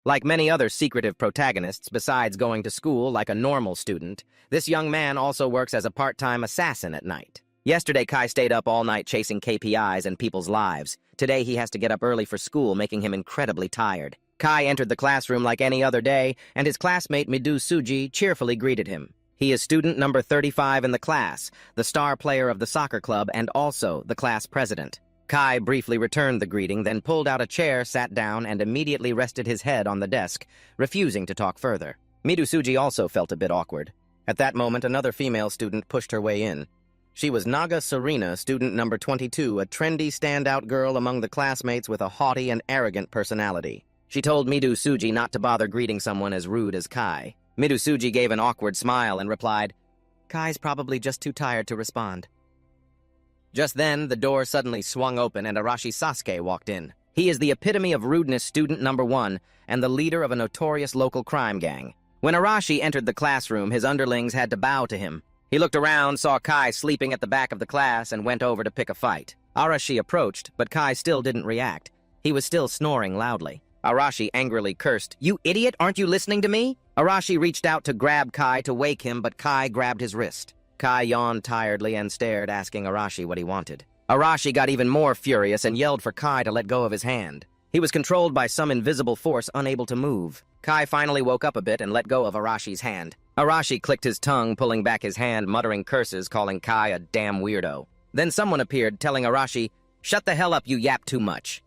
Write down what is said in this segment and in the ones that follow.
Like many other secretive protagonists, besides going to school like a normal student, this young man also works as a part-time assassin at night. Yesterday, Kai stayed up all night chasing KPIs and people's lives. Today, he has to get up early for school, making him incredibly tired. Kai entered the classroom like any other day, and his classmate Midu Suji cheerfully greeted him. He is student number 35 in the class, the star player of the soccer club, and also the class president. Kai briefly returned the greeting, then pulled out a chair, sat down, and immediately rested his head on the desk, refusing to talk further. Midu Suji also felt a bit awkward. At that moment, another female student pushed her way in. She was Naga Serena, student number 22, a trendy standout girl among the classmates with a haughty and arrogant personality. She told Midu Suji not to bother greeting someone as rude as Kai. Midu Suji gave an awkward smile and replied, "Kai's probably just too tired to respond." Just then, the door suddenly swung open and Arashi Sasuke walked in. He is the epitome of rudeness, student number 1, and the leader of a notorious local crime gang. When Arashi entered the classroom, his underlings had to bow to him. He looked around, saw Kai sleeping at the back of the class, and went over to pick a fight. Arashi approached, but Kai still didn't react. He was still snoring loudly. Arashi angrily cursed, "You idiot, aren't you listening to me?" Arashi reached out to grab Kai to wake him, but Kai grabbed his wrist. Kai yawned tiredly and stared, asking Arashi what he wanted. Arashi got even more furious and yelled for Kai to let go of his hand. He was controlled by some invisible force, unable to move. Kai finally woke up a bit and let go of Arashi's hand. Arashi clicked his tongue, pulling back his hand, muttering curses, calling Kai a damn weirdo. Then someone appeared, telling Arashi, "Shut the hell up, you yap too much."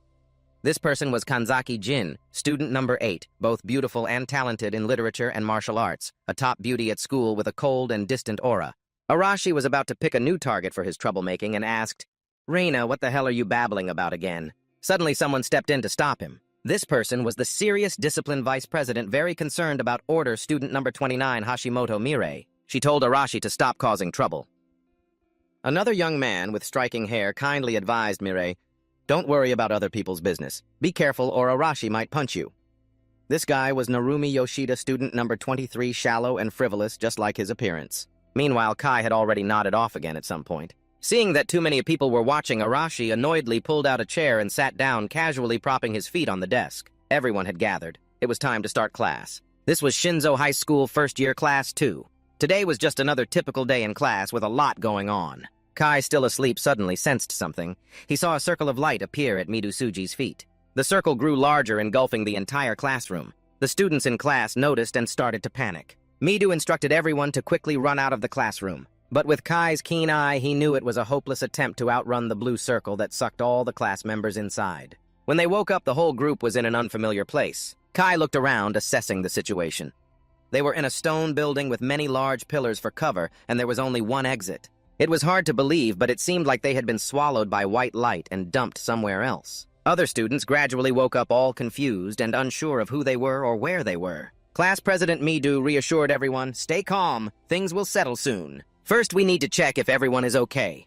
This person was Kanzaki Jin, student number 8, both beautiful and talented in literature and martial arts, a top beauty at school with a cold and distant aura. Arashi was about to pick a new target for his troublemaking and asked, "Reina, what the hell are you babbling about again?" Suddenly someone stepped in to stop him. This person was the serious discipline vice president, very concerned about order, student number 29, Hashimoto Mirei. She told Arashi to stop causing trouble. Another young man with striking hair kindly advised Mirei, "Don't worry about other people's business. Be careful or Arashi might punch you." This guy was Narumi Yoshida, student number 23, shallow and frivolous, just like his appearance. Meanwhile, Kai had already nodded off again at some point. Seeing that too many people were watching, Arashi annoyedly pulled out a chair and sat down, casually propping his feet on the desk. Everyone had gathered. It was time to start class. This was Shinzo High School first-year class 2. Today was just another typical day in class with a lot going on. Kai, still asleep, suddenly sensed something. He saw a circle of light appear at Midu Suji's feet. The circle grew larger, engulfing the entire classroom. The students in class noticed and started to panic. Midu instructed everyone to quickly run out of the classroom. But with Kai's keen eye, he knew it was a hopeless attempt to outrun the blue circle that sucked all the class members inside. When they woke up, the whole group was in an unfamiliar place. Kai looked around, assessing the situation. They were in a stone building with many large pillars for cover, and there was only one exit. It was hard to believe, but it seemed like they had been swallowed by white light and dumped somewhere else. Other students gradually woke up all confused and unsure of who they were or where they were. Class President Midu reassured everyone, "Stay calm, things will settle soon. First, we need to check if everyone is okay."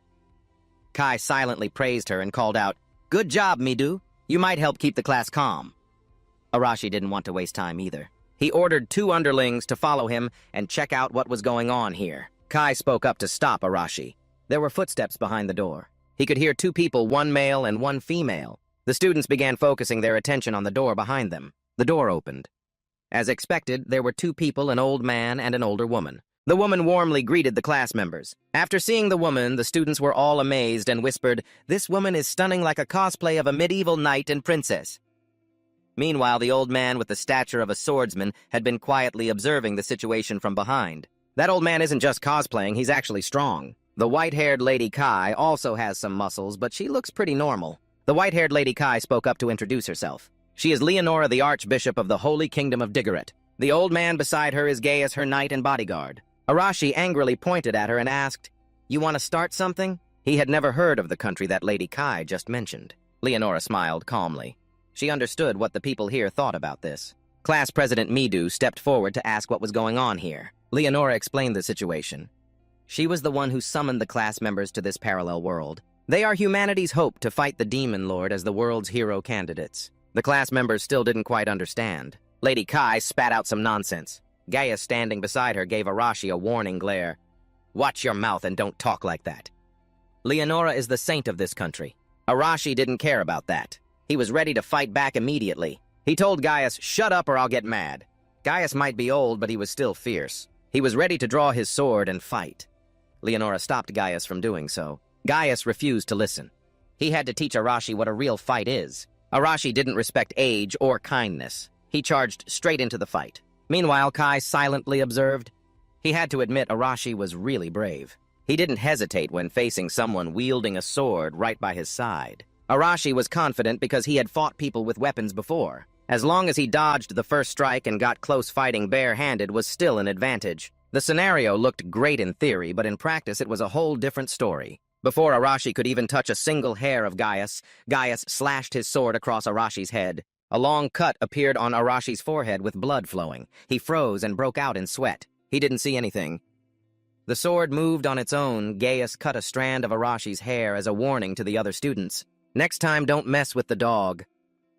Kai silently praised her and called out, "Good job, Midu. You might help keep the class calm." Arashi didn't want to waste time either. He ordered 2 underlings to follow him and check out what was going on here. Kai spoke up to stop Arashi. There were footsteps behind the door. He could hear 2 people, one male and one female. The students began focusing their attention on the door behind them. The door opened. As expected, there were 2 people, an old man and an older woman. The woman warmly greeted the class members. After seeing the woman, the students were all amazed and whispered, "This woman is stunning like a cosplay of a medieval knight and princess." Meanwhile, the old man with the stature of a swordsman had been quietly observing the situation from behind. That old man isn't just cosplaying, he's actually strong. The white-haired Lady Kai also has some muscles, but she looks pretty normal. The white-haired Lady Kai spoke up to introduce herself. She is Leonora, the Archbishop of the Holy Kingdom of Digaret. The old man beside her is Gaius, her knight and bodyguard. Arashi angrily pointed at her and asked, "You want to start something?" He had never heard of the country that Lady Kai just mentioned. Leonora smiled calmly. She understood what the people here thought about this. Class President Midu stepped forward to ask what was going on here. Leonora explained the situation. She was the one who summoned the class members to this parallel world. They are humanity's hope to fight the Demon Lord as the world's hero candidates. The class members still didn't quite understand. Lady Kai spat out some nonsense. Gaius, standing beside her, gave Arashi a warning glare. "Watch your mouth and don't talk like that." Leonora is the saint of this country. Arashi didn't care about that. He was ready to fight back immediately. He told Gaius, "Shut up or I'll get mad." Gaius might be old, but he was still fierce. He was ready to draw his sword and fight. Leonora stopped Gaius from doing so. Gaius refused to listen. He had to teach Arashi what a real fight is. Arashi didn't respect age or kindness. He charged straight into the fight. Meanwhile, Kai silently observed. He had to admit Arashi was really brave. He didn't hesitate when facing someone wielding a sword right by his side. Arashi was confident because he had fought people with weapons before. As long as he dodged the first strike and got close fighting bare-handed was still an advantage. The scenario looked great in theory, but in practice it was a whole different story. Before Arashi could even touch a single hair of Gaius, Gaius slashed his sword across Arashi's head. A long cut appeared on Arashi's forehead with blood flowing. He froze and broke out in sweat. He didn't see anything. The sword moved on its own. Gaius cut a strand of Arashi's hair as a warning to the other students. "Next time, don't mess with the dog."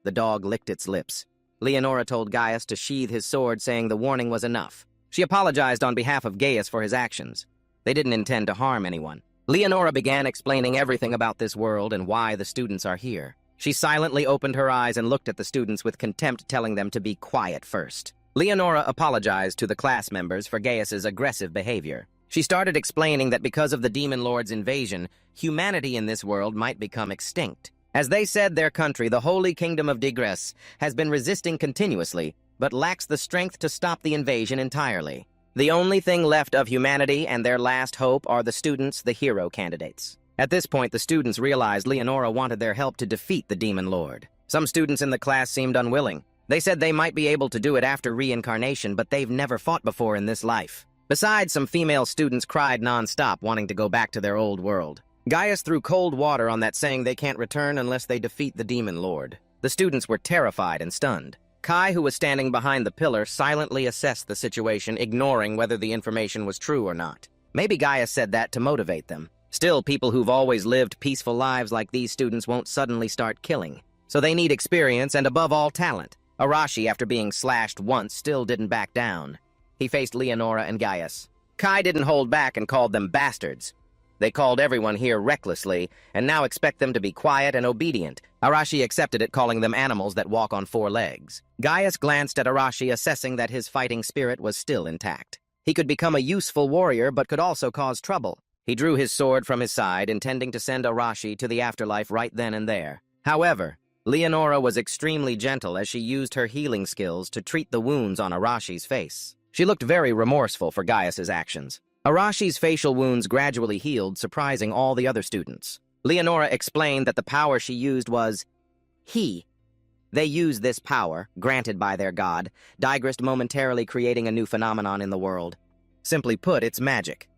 The dog licked its lips. Leonora told Gaius to sheathe his sword, saying the warning was enough. She apologized on behalf of Gaius for his actions. They didn't intend to harm anyone. Leonora began explaining everything about this world and why the students are here. She silently opened her eyes and looked at the students with contempt, telling them to be quiet first. Leonora apologized to the class members for Gaius's aggressive behavior. She started explaining that because of the Demon Lord's invasion, humanity in this world might become extinct. As they said, their country, the Holy Kingdom of Digress, has been resisting continuously, but lacks the strength to stop the invasion entirely. The only thing left of humanity and their last hope are the students, the hero candidates. At this point, the students realized Leonora wanted their help to defeat the Demon Lord. Some students in the class seemed unwilling. They said they might be able to do it after reincarnation, but they've never fought before in this life. Besides, some female students cried non-stop, wanting to go back to their old world. Gaius threw cold water on that, saying they can't return unless they defeat the Demon Lord. The students were terrified and stunned. Kai, who was standing behind the pillar, silently assessed the situation, ignoring whether the information was true or not. Maybe Gaius said that to motivate them. Still, people who've always lived peaceful lives like these students won't suddenly start killing. So they need experience and, above all, talent. Arashi, after being slashed once, still didn't back down. He faced Leonora and Gaius. Kai didn't hold back and called them bastards. They called everyone here recklessly, and now expect them to be quiet and obedient. Arashi accepted it, calling them animals that walk on 4 legs. Gaius glanced at Arashi, assessing that his fighting spirit was still intact. He could become a useful warrior, but could also cause trouble. He drew his sword from his side, intending to send Arashi to the afterlife right then and there. However, Leonora was extremely gentle as she used her healing skills to treat the wounds on Arashi's face. She looked very remorseful for Gaius's actions. Arashi's facial wounds gradually healed, surprising all the other students. Leonora explained that the power she used was he. They used this power, granted by their god, Digrist, momentarily creating a new phenomenon in the world. Simply put, it's magic.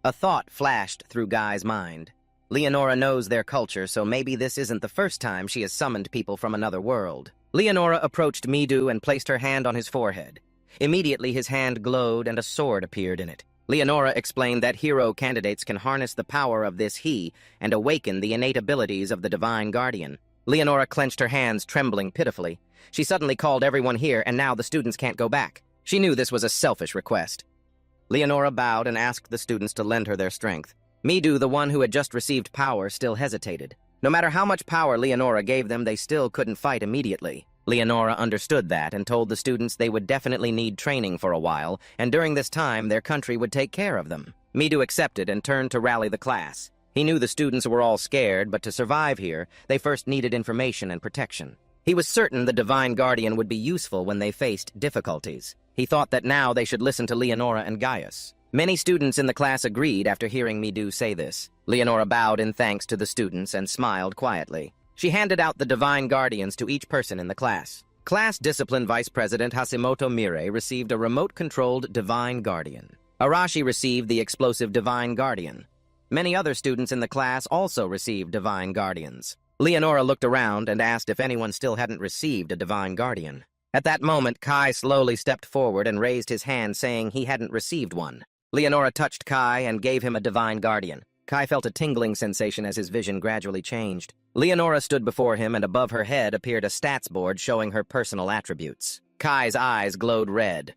A thought flashed through Guy's mind. Leonora knows their culture, so maybe this isn't the first time she has summoned people from another world. Leonora approached Midu and placed her hand on his forehead. Immediately, his hand glowed and a sword appeared in it. Leonora explained that hero candidates can harness the power of this he and awaken the innate abilities of the Divine Guardian. Leonora clenched her hands, trembling pitifully. She suddenly called everyone here, and now the students can't go back. She knew this was a selfish request. Leonora bowed and asked the students to lend her their strength. Midu, the one who had just received power, still hesitated. No matter how much power Leonora gave them, they still couldn't fight immediately. Leonora understood that and told the students they would definitely need training for a while, and during this time their country would take care of them. Midu accepted and turned to rally the class. He knew the students were all scared, but to survive here, they first needed information and protection. He was certain the Divine Guardian would be useful when they faced difficulties. He thought that now they should listen to Leonora and Gaius. Many students in the class agreed after hearing Midu say this. Leonora bowed in thanks to the students and smiled quietly. She handed out the Divine Guardians to each person in the class. Class Discipline Vice President Hashimoto Mire received a remote-controlled Divine Guardian. Arashi received the explosive Divine Guardian. Many other students in the class also received Divine Guardians. Leonora looked around and asked if anyone still hadn't received a Divine Guardian. At that moment, Kai slowly stepped forward and raised his hand, saying he hadn't received one. Leonora touched Kai and gave him a Divine Guardian. Kai felt a tingling sensation as his vision gradually changed. Leonora stood before him, and above her head appeared a stats board showing her personal attributes. Kai's eyes glowed red.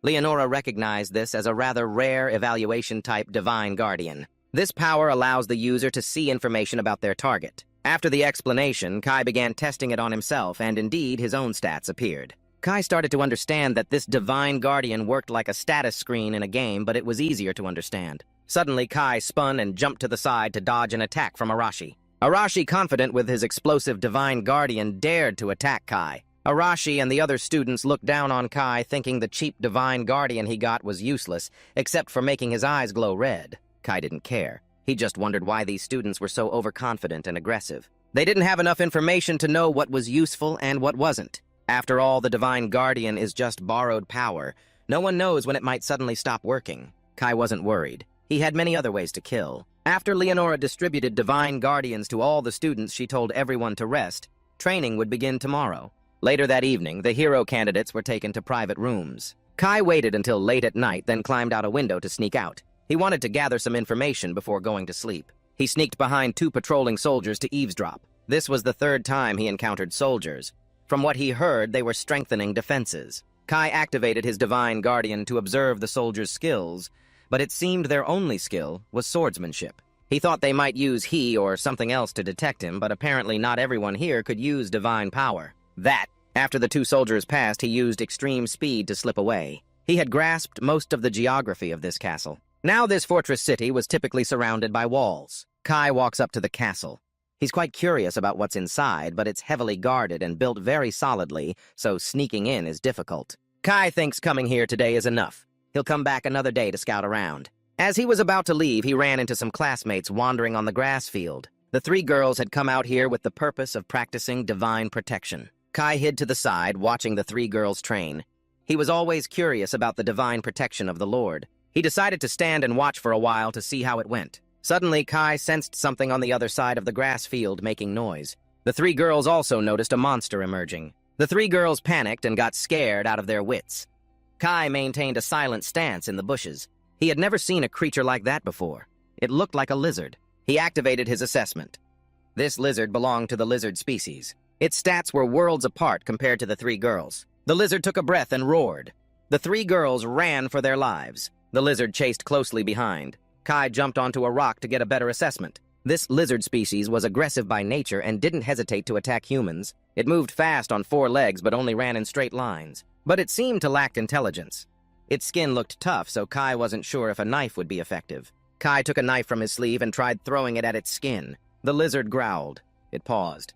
Leonora recognized this as a rather rare evaluation-type Divine Guardian. This power allows the user to see information about their target. After the explanation, Kai began testing it on himself, and indeed, his own stats appeared. Kai started to understand that this divine guardian worked like a status screen in a game, but it was easier to understand. Suddenly, Kai spun and jumped to the side to dodge an attack from Arashi. Arashi, confident with his explosive divine guardian, dared to attack Kai. Arashi and the other students looked down on Kai, thinking the cheap divine guardian he got was useless, except for making his eyes glow red. Kai didn't care. He just wondered why these students were so overconfident and aggressive. They didn't have enough information to know what was useful and what wasn't. After all, the divine guardian is just borrowed power. No one knows when it might suddenly stop working. Kai wasn't worried. He had many other ways to kill. After Leonora distributed divine guardians to all the students, she told everyone to rest. Training would begin tomorrow. Later that evening, the hero candidates were taken to private rooms. Kai waited until late at night, then climbed out a window to sneak out. He wanted to gather some information before going to sleep. He sneaked behind 2 patrolling soldiers to eavesdrop. This was the 3rd time he encountered soldiers. From what he heard, they were strengthening defenses. Kai activated his divine guardian to observe the soldiers' skills, but it seemed their only skill was swordsmanship. He thought they might use he or something else to detect him, but apparently not everyone here could use divine power. After the 2 soldiers passed, he used extreme speed to slip away. He had grasped most of the geography of this castle. Now this fortress city was typically surrounded by walls. Kai walks up to the castle. He's quite curious about what's inside, but it's heavily guarded and built very solidly, so sneaking in is difficult. Kai thinks coming here today is enough. He'll come back another day to scout around. As he was about to leave, he ran into some classmates wandering on the grass field. The 3 girls had come out here with the purpose of practicing divine protection. Kai hid to the side, watching the 3 girls train. He was always curious about the divine protection of the Lord. He decided to stand and watch for a while to see how it went. Suddenly, Kai sensed something on the other side of the grass field making noise. The 3 girls also noticed a monster emerging. The 3 girls panicked and got scared out of their wits. Kai maintained a silent stance in the bushes. He had never seen a creature like that before. It looked like a lizard. He activated his assessment. This lizard belonged to the lizard species. Its stats were worlds apart compared to the 3 girls. The lizard took a breath and roared. The 3 girls ran for their lives. The lizard chased closely behind. Kai jumped onto a rock to get a better assessment. This lizard species was aggressive by nature and didn't hesitate to attack humans. It moved fast on 4 legs but only ran in straight lines. But it seemed to lack intelligence. Its skin looked tough, so Kai wasn't sure if a knife would be effective. Kai took a knife from his sleeve and tried throwing it at its skin. The lizard growled. It paused.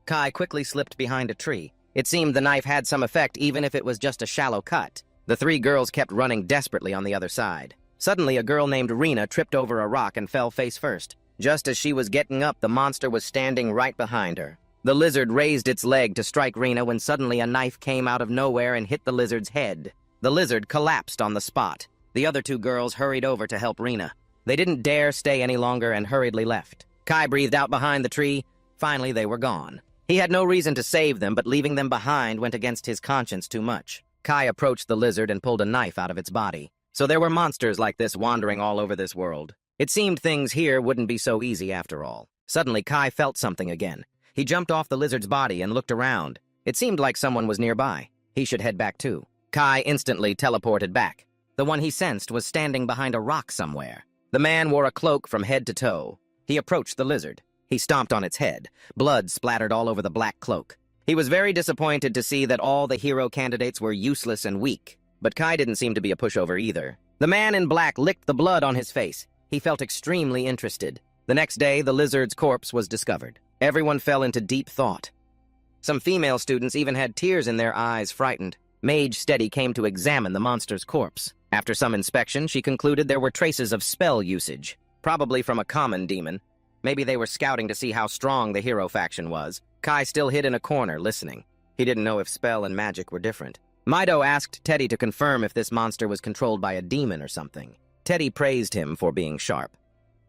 Kai quickly slipped behind a tree. It seemed the knife had some effect even if it was just a shallow cut. The 3 girls kept running desperately on the other side. Suddenly, a girl named Rena tripped over a rock and fell face first. Just as she was getting up, the monster was standing right behind her. The lizard raised its leg to strike Rena when suddenly a knife came out of nowhere and hit the lizard's head. The lizard collapsed on the spot. The other 2 girls hurried over to help Rena. They didn't dare stay any longer and hurriedly left. Kai breathed out behind the tree. Finally, they were gone. He had no reason to save them, but leaving them behind went against his conscience too much. Kai approached the lizard and pulled a knife out of its body. So there were monsters like this wandering all over this world. It seemed things here wouldn't be so easy after all. Suddenly, Kai felt something again. He jumped off the lizard's body and looked around. It seemed like someone was nearby. He should head back too. Kai instantly teleported back. The one he sensed was standing behind a rock somewhere. The man wore a cloak from head to toe. He approached the lizard. He stomped on its head. Blood splattered all over the black cloak. He was very disappointed to see that all the hero candidates were useless and weak. But Kai didn't seem to be a pushover either. The man in black licked the blood on his face. He felt extremely interested. The next day, the lizard's corpse was discovered. Everyone fell into deep thought. Some female students even had tears in their eyes, frightened. Mage Steady came to examine the monster's corpse. After some inspection, she concluded there were traces of spell usage, probably from a common demon. Maybe they were scouting to see how strong the hero faction was. Kai still hid in a corner, listening. He didn't know if spell and magic were different. Mido asked Teddy to confirm if this monster was controlled by a demon or something. Teddy praised him for being sharp.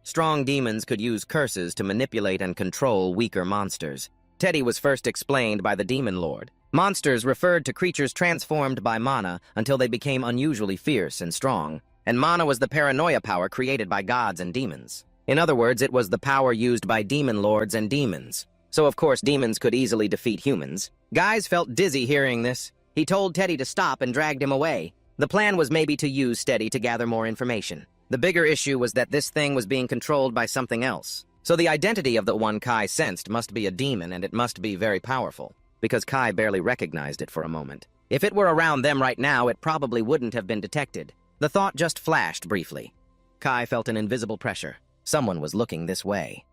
Strong demons could use curses to manipulate and control weaker monsters. Teddy was first explained by the Demon Lord. Monsters referred to creatures transformed by mana until they became unusually fierce and strong, and mana was the paranoia power created by gods and demons. In other words, it was the power used by demon lords and demons. So of course demons could easily defeat humans. Guys felt dizzy hearing this. He told Teddy to stop and dragged him away. The plan was maybe to use Steady to gather more information. The bigger issue was that this thing was being controlled by something else. So the identity of the one Kai sensed must be a demon, and it must be very powerful, because Kai barely recognized it for a moment. If it were around them right now, it probably wouldn't have been detected. The thought just flashed briefly. Kai felt an invisible pressure. Someone was looking this way.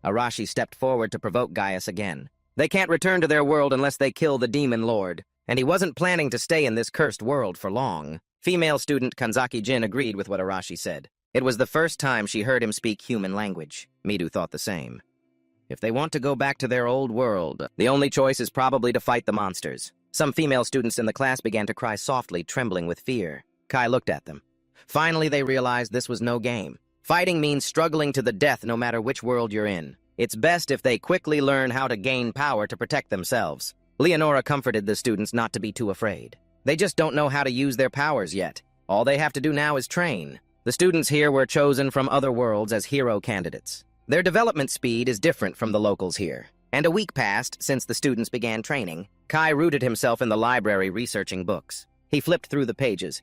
Arashi stepped forward to provoke Gaius again. They can't return to their world unless they kill the demon lord, and he wasn't planning to stay in this cursed world for long. Female student Kanzaki Jin agreed with what Arashi said. It was the first time she heard him speak human language. Midu thought the same. If they want to go back to their old world, the only choice is probably to fight the monsters. Some female students in the class began to cry softly, trembling with fear. Kai looked at them. Finally, they realized this was no game. Fighting means struggling to the death no matter which world you're in. It's best if they quickly learn how to gain power to protect themselves. Leonora comforted the students not to be too afraid. They just don't know how to use their powers yet. All they have to do now is train. The students here were chosen from other worlds as hero candidates. Their development speed is different from the locals here. And a week passed since the students began training. Kai rooted himself in the library researching books. He flipped through the pages.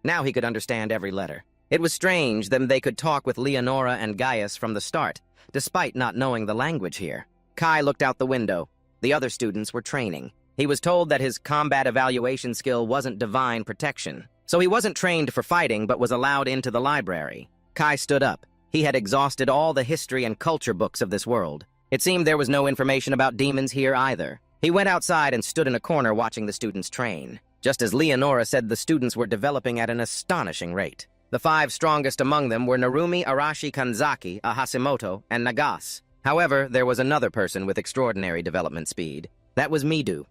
Now he could understand every letter. It was strange that they could talk with Leonora and Gaius from the start, despite not knowing the language here. Kai looked out the window. The other students were training. He was told that his combat evaluation skill wasn't divine protection, so he wasn't trained for fighting but was allowed into the library. Kai stood up. He had exhausted all the history and culture books of this world. It seemed there was no information about demons here either. He went outside and stood in a corner watching the students train. Just as Leonora said, the students were developing at an astonishing rate. The 5 strongest among them were Narumi, Arashi, Kanzaki, Hashimoto, and Nagas. However, there was another person with extraordinary development speed. That was Midu.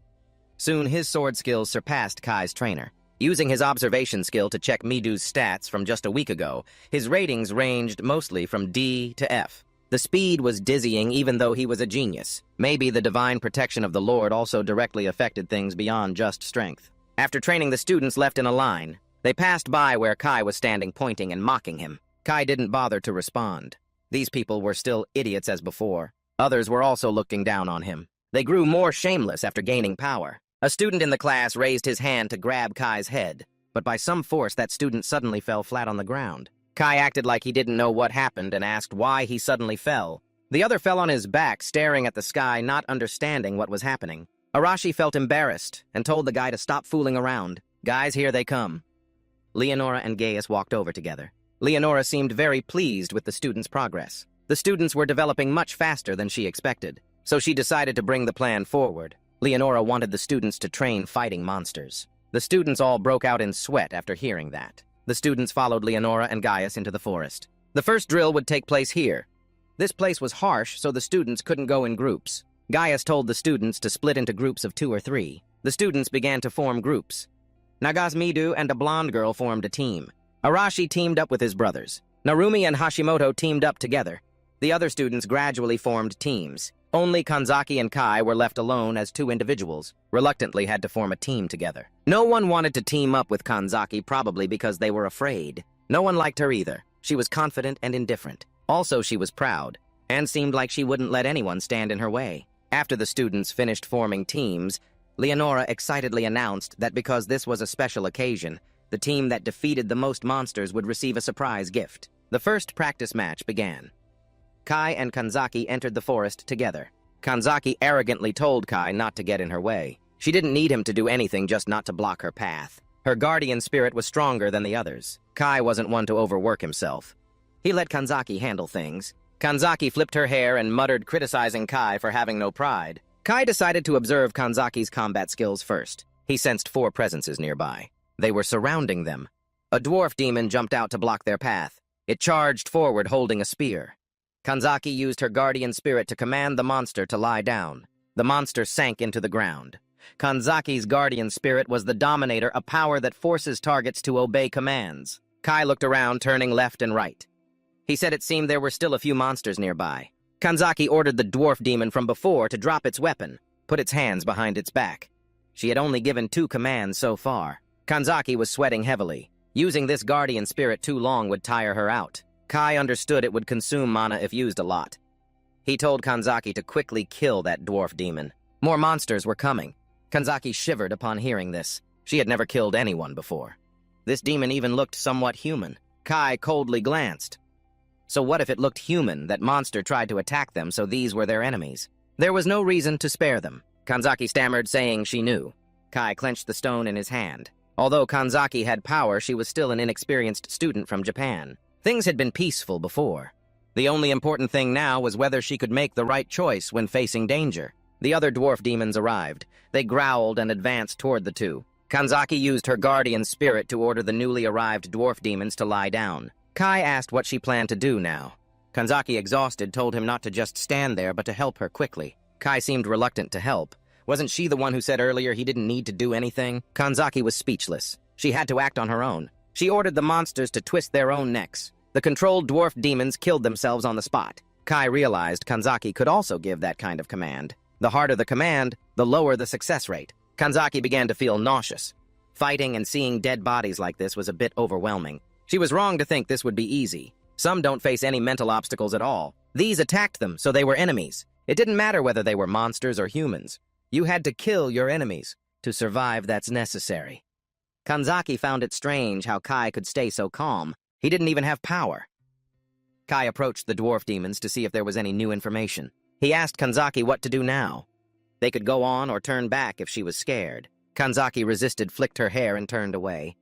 Soon his sword skills surpassed Kai's trainer. Using his observation skill to check Midu's stats from just a week ago, his ratings ranged mostly from D to F. The speed was dizzying even though he was a genius. Maybe the divine protection of the Lord also directly affected things beyond just strength. After training, the students left in a line. They passed by where Kai was standing, pointing and mocking him. Kai didn't bother to respond. These people were still idiots as before. Others were also looking down on him. They grew more shameless after gaining power. A student in the class raised his hand to grab Kai's head, but by some force that student suddenly fell flat on the ground. Kai acted like he didn't know what happened and asked why he suddenly fell. The other fell on his back, staring at the sky, not understanding what was happening. Arashi felt embarrassed and told the guy to stop fooling around. Guys, here they come. Leonora and Gaius walked over together. Leonora seemed very pleased with the students' progress. The students were developing much faster than she expected, so she decided to bring the plan forward. Leonora wanted the students to train fighting monsters. The students all broke out in sweat after hearing that. The students followed Leonora and Gaius into the forest. The first drill would take place here. This place was harsh, so the students couldn't go in groups. Gaius told the students to split into groups of 2 or 3. The students began to form groups. Nagas Midu and a blonde girl formed a team. Arashi teamed up with his brothers. Narumi and Hashimoto teamed up together. The other students gradually formed teams. Only Kanzaki and Kai were left alone as 2 individuals, reluctantly had to form a team together. No one wanted to team up with Kanzaki, probably because they were afraid. No one liked her either. She was confident and indifferent. Also, she was proud, and seemed like she wouldn't let anyone stand in her way. After the students finished forming teams, Leonora excitedly announced that because this was a special occasion, the team that defeated the most monsters would receive a surprise gift. The first practice match began. Kai and Kanzaki entered the forest together. Kanzaki arrogantly told Kai not to get in her way. She didn't need him to do anything, just not to block her path. Her guardian spirit was stronger than the others. Kai wasn't one to overwork himself. He let Kanzaki handle things. Kanzaki flipped her hair and muttered, criticizing Kai for having no pride. Kai decided to observe Kanzaki's combat skills first. He sensed 4 presences nearby. They were surrounding them. A dwarf demon jumped out to block their path. It charged forward holding a spear. Kanzaki used her guardian spirit to command the monster to lie down. The monster sank into the ground. Kanzaki's guardian spirit was the Dominator, a power that forces targets to obey commands. Kai looked around, turning left and right. He said it seemed there were still a few monsters nearby. Kanzaki ordered the dwarf demon from before to drop its weapon, put its hands behind its back. She had only given 2 commands so far. Kanzaki was sweating heavily. Using this guardian spirit too long would tire her out. Kai understood it would consume mana if used a lot. He told Kanzaki to quickly kill that dwarf demon. More monsters were coming. Kanzaki shivered upon hearing this. She had never killed anyone before. This demon even looked somewhat human. Kai coldly glanced. So what if it looked human that monster tried to attack them, so these were their enemies? There was no reason to spare them. Kanzaki stammered, saying she knew. Kai clenched the stone in his hand. Although Kanzaki had power, she was still an inexperienced student from Japan. Things had been peaceful before. The only important thing now was whether she could make the right choice when facing danger. The other dwarf demons arrived. They growled and advanced toward the two. Kanzaki used her guardian spirit to order the newly arrived dwarf demons to lie down. Kai asked what she planned to do now. Kanzaki, exhausted, told him not to just stand there, but to help her quickly. Kai seemed reluctant to help. Wasn't she the one who said earlier he didn't need to do anything? Kanzaki was speechless. She had to act on her own. She ordered the monsters to twist their own necks. The controlled dwarf demons killed themselves on the spot. Kai realized Kanzaki could also give that kind of command. The harder the command, the lower the success rate. Kanzaki began to feel nauseous. Fighting and seeing dead bodies like this was a bit overwhelming. She was wrong to think this would be easy. Some don't face any mental obstacles at all. These attacked them, so they were enemies. It didn't matter whether they were monsters or humans. You had to kill your enemies. To survive, that's necessary. Kanzaki found it strange how Kai could stay so calm. He didn't even have power. Kai approached the dwarf demons to see if there was any new information. He asked Kanzaki what to do now. They could go on or turn back if she was scared. Kanzaki resisted, flicked her hair, and turned away.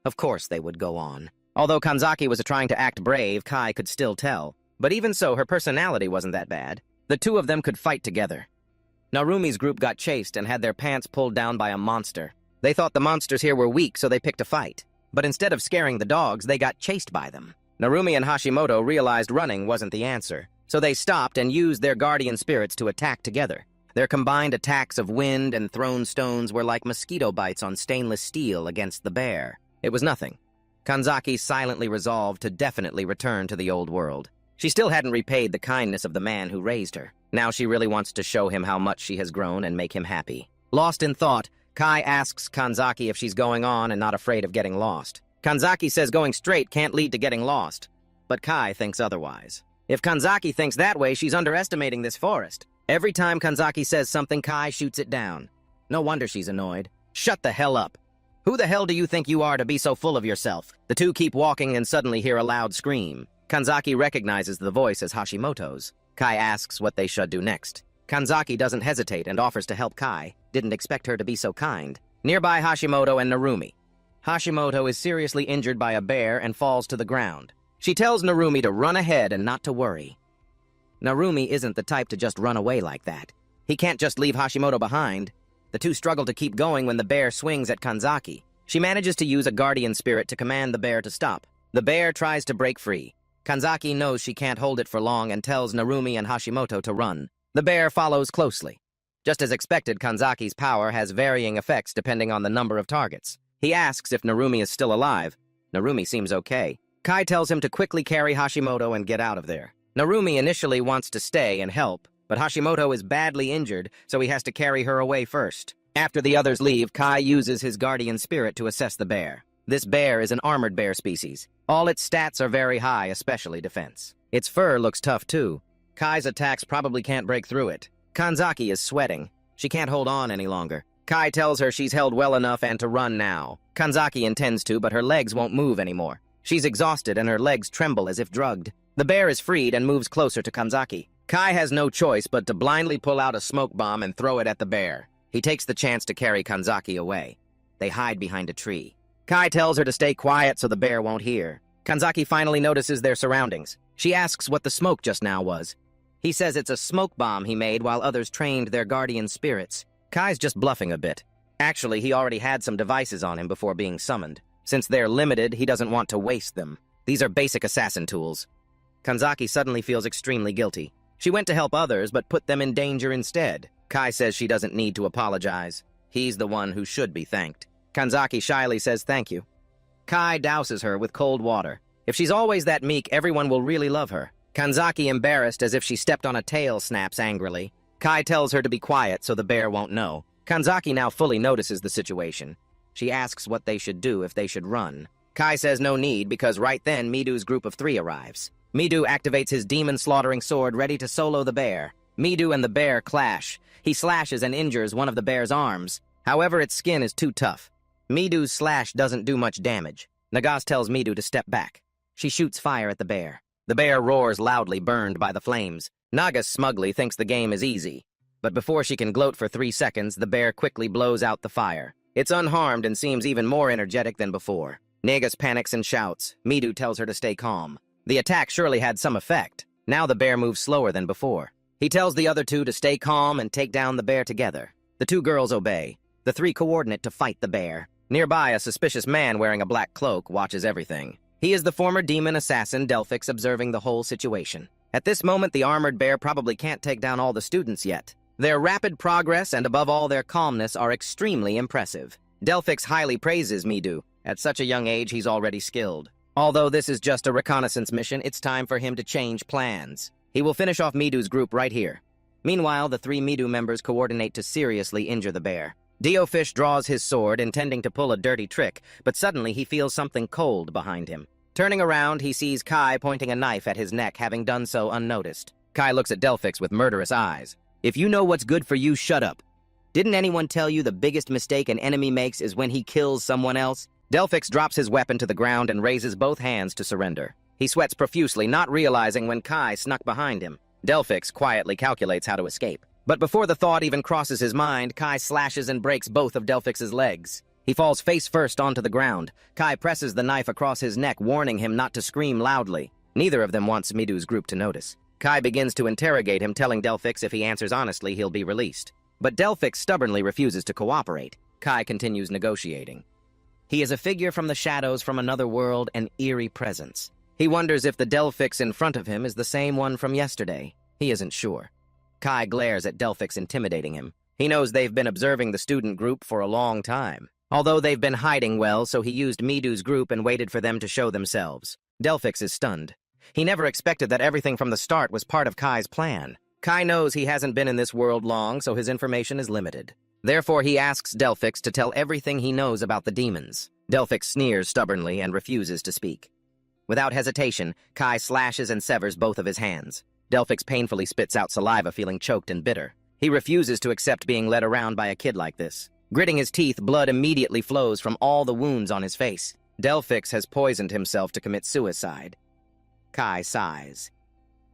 Of course they would go on. Although Kanzaki was trying to act brave, Kai could still tell. But even so, her personality wasn't that bad. The two of them could fight together. Narumi's group got chased and had their pants pulled down by a monster. They thought the monsters here were weak, so they picked a fight. But instead of scaring the dogs, they got chased by them. Narumi and Hashimoto realized running wasn't the answer, so they stopped and used their guardian spirits to attack together. Their combined attacks of wind and thrown stones were like mosquito bites on stainless steel against the bear. It was nothing. Kanzaki silently resolved to definitely return to the old world. She still hadn't repaid the kindness of the man who raised her. Now she really wants to show him how much she has grown and make him happy. Lost in thought, Kai asks Kanzaki if she's going on and not afraid of getting lost. Kanzaki says going straight can't lead to getting lost. But Kai thinks otherwise. If Kanzaki thinks that way, she's underestimating this forest. Every time Kanzaki says something, Kai shoots it down. No wonder she's annoyed. Shut the hell up. Who the hell do you think you are to be so full of yourself? The two keep walking and suddenly hear a loud scream. Kanzaki recognizes the voice as Hashimoto's. Kai asks what they should do next. Kanzaki doesn't hesitate and offers to help Kai. Didn't expect her to be so kind. Nearby Hashimoto and Narumi. Hashimoto is seriously injured by a bear and falls to the ground. She tells Narumi to run ahead and not to worry. Narumi isn't the type to just run away like that. He can't just leave Hashimoto behind. The two struggle to keep going when the bear swings at Kanzaki. She manages to use a guardian spirit to command the bear to stop. The bear tries to break free. Kanzaki knows she can't hold it for long and tells Narumi and Hashimoto to run. The bear follows closely. Just as expected, Kanzaki's power has varying effects depending on the number of targets. He asks if Narumi is still alive. Narumi seems okay. Kai tells him to quickly carry Hashimoto and get out of there. Narumi initially wants to stay and help, but Hashimoto is badly injured, so he has to carry her away first. After the others leave, Kai uses his guardian spirit to assess the bear. This bear is an armored bear species. All its stats are very high, especially defense. Its fur looks tough, too. Kai's attacks probably can't break through it. Kanzaki is sweating. She can't hold on any longer. Kai tells her she's held well enough and to run now. Kanzaki intends to, but her legs won't move anymore. She's exhausted and her legs tremble as if drugged. The bear is freed and moves closer to Kanzaki. Kai has no choice but to blindly pull out a smoke bomb and throw it at the bear. He takes the chance to carry Kanzaki away. They hide behind a tree. Kai tells her to stay quiet so the bear won't hear. Kanzaki finally notices their surroundings. She asks what the smoke just now was. He says it's a smoke bomb he made while others trained their guardian spirits. Kai's just bluffing a bit. Actually, he already had some devices on him before being summoned. Since they're limited, he doesn't want to waste them. These are basic assassin tools. Kanzaki suddenly feels extremely guilty. She went to help others, but put them in danger instead. Kai says she doesn't need to apologize. He's the one who should be thanked. Kanzaki shyly says thank you. Kai douses her with cold water. If she's always that meek, everyone will really love her. Kanzaki, embarrassed as if she stepped on a tail, snaps angrily. Kai tells her to be quiet so the bear won't know. Kanzaki now fully notices the situation. She asks what they should do if they should run. Kai says no need because right then Midu's group of 3 arrives. Midu activates his demon-slaughtering sword ready to solo the bear. Midu and the bear clash. He slashes and injures one of the bear's arms. However, its skin is too tough. Midu's slash doesn't do much damage. Nagas tells Midu to step back. She shoots fire at the bear. The bear roars loudly, burned by the flames. Naga smugly thinks the game is easy. But before she can gloat for 3 seconds, the bear quickly blows out the fire. It's unharmed and seems even more energetic than before. Nagas panics and shouts. Midu tells her to stay calm. The attack surely had some effect. Now the bear moves slower than before. He tells the other two to stay calm and take down the bear together. The 2 girls obey. The 3 coordinate to fight the bear. Nearby, a suspicious man wearing a black cloak watches everything. He is the former demon assassin Delphix, observing the whole situation. At this moment, the armored bear probably can't take down all the students yet. Their rapid progress and above all their calmness are extremely impressive. Delphix highly praises Midu. At such a young age, he's already skilled. Although this is just a reconnaissance mission, it's time for him to change plans. He will finish off Midu's group right here. Meanwhile, the 3 Midu members coordinate to seriously injure the bear. Dio-Fish draws his sword, intending to pull a dirty trick, but suddenly he feels something cold behind him. Turning around, he sees Kai pointing a knife at his neck, having done so unnoticed. Kai looks at Delphix with murderous eyes. If you know what's good for you, shut up. Didn't anyone tell you the biggest mistake an enemy makes is when he kills someone else? Delphix drops his weapon to the ground and raises both hands to surrender. He sweats profusely, not realizing when Kai snuck behind him. Delphix quietly calculates how to escape. But before the thought even crosses his mind, Kai slashes and breaks both of Delphix's legs. He falls face first onto the ground. Kai presses the knife across his neck, warning him not to scream loudly. Neither of them wants Midu's group to notice. Kai begins to interrogate him, telling Delphix if he answers honestly, he'll be released. But Delphix stubbornly refuses to cooperate. Kai continues negotiating. He is a figure from the shadows, from another world, an eerie presence. He wonders if the Delphix in front of him is the same one from yesterday. He isn't sure. Kai glares at Delphix, intimidating him. He knows they've been observing the student group for a long time. Although they've been hiding well, so he used Midu's group and waited for them to show themselves. Delphix is stunned. He never expected that everything from the start was part of Kai's plan. Kai knows he hasn't been in this world long, so his information is limited. Therefore, he asks Delphix to tell everything he knows about the demons. Delphix sneers stubbornly and refuses to speak. Without hesitation, Kai slashes and severs both of his hands. Delphix painfully spits out saliva, feeling choked and bitter. He refuses to accept being led around by a kid like this. Gritting his teeth, blood immediately flows from all the wounds on his face. Delphix has poisoned himself to commit suicide. Kai sighs.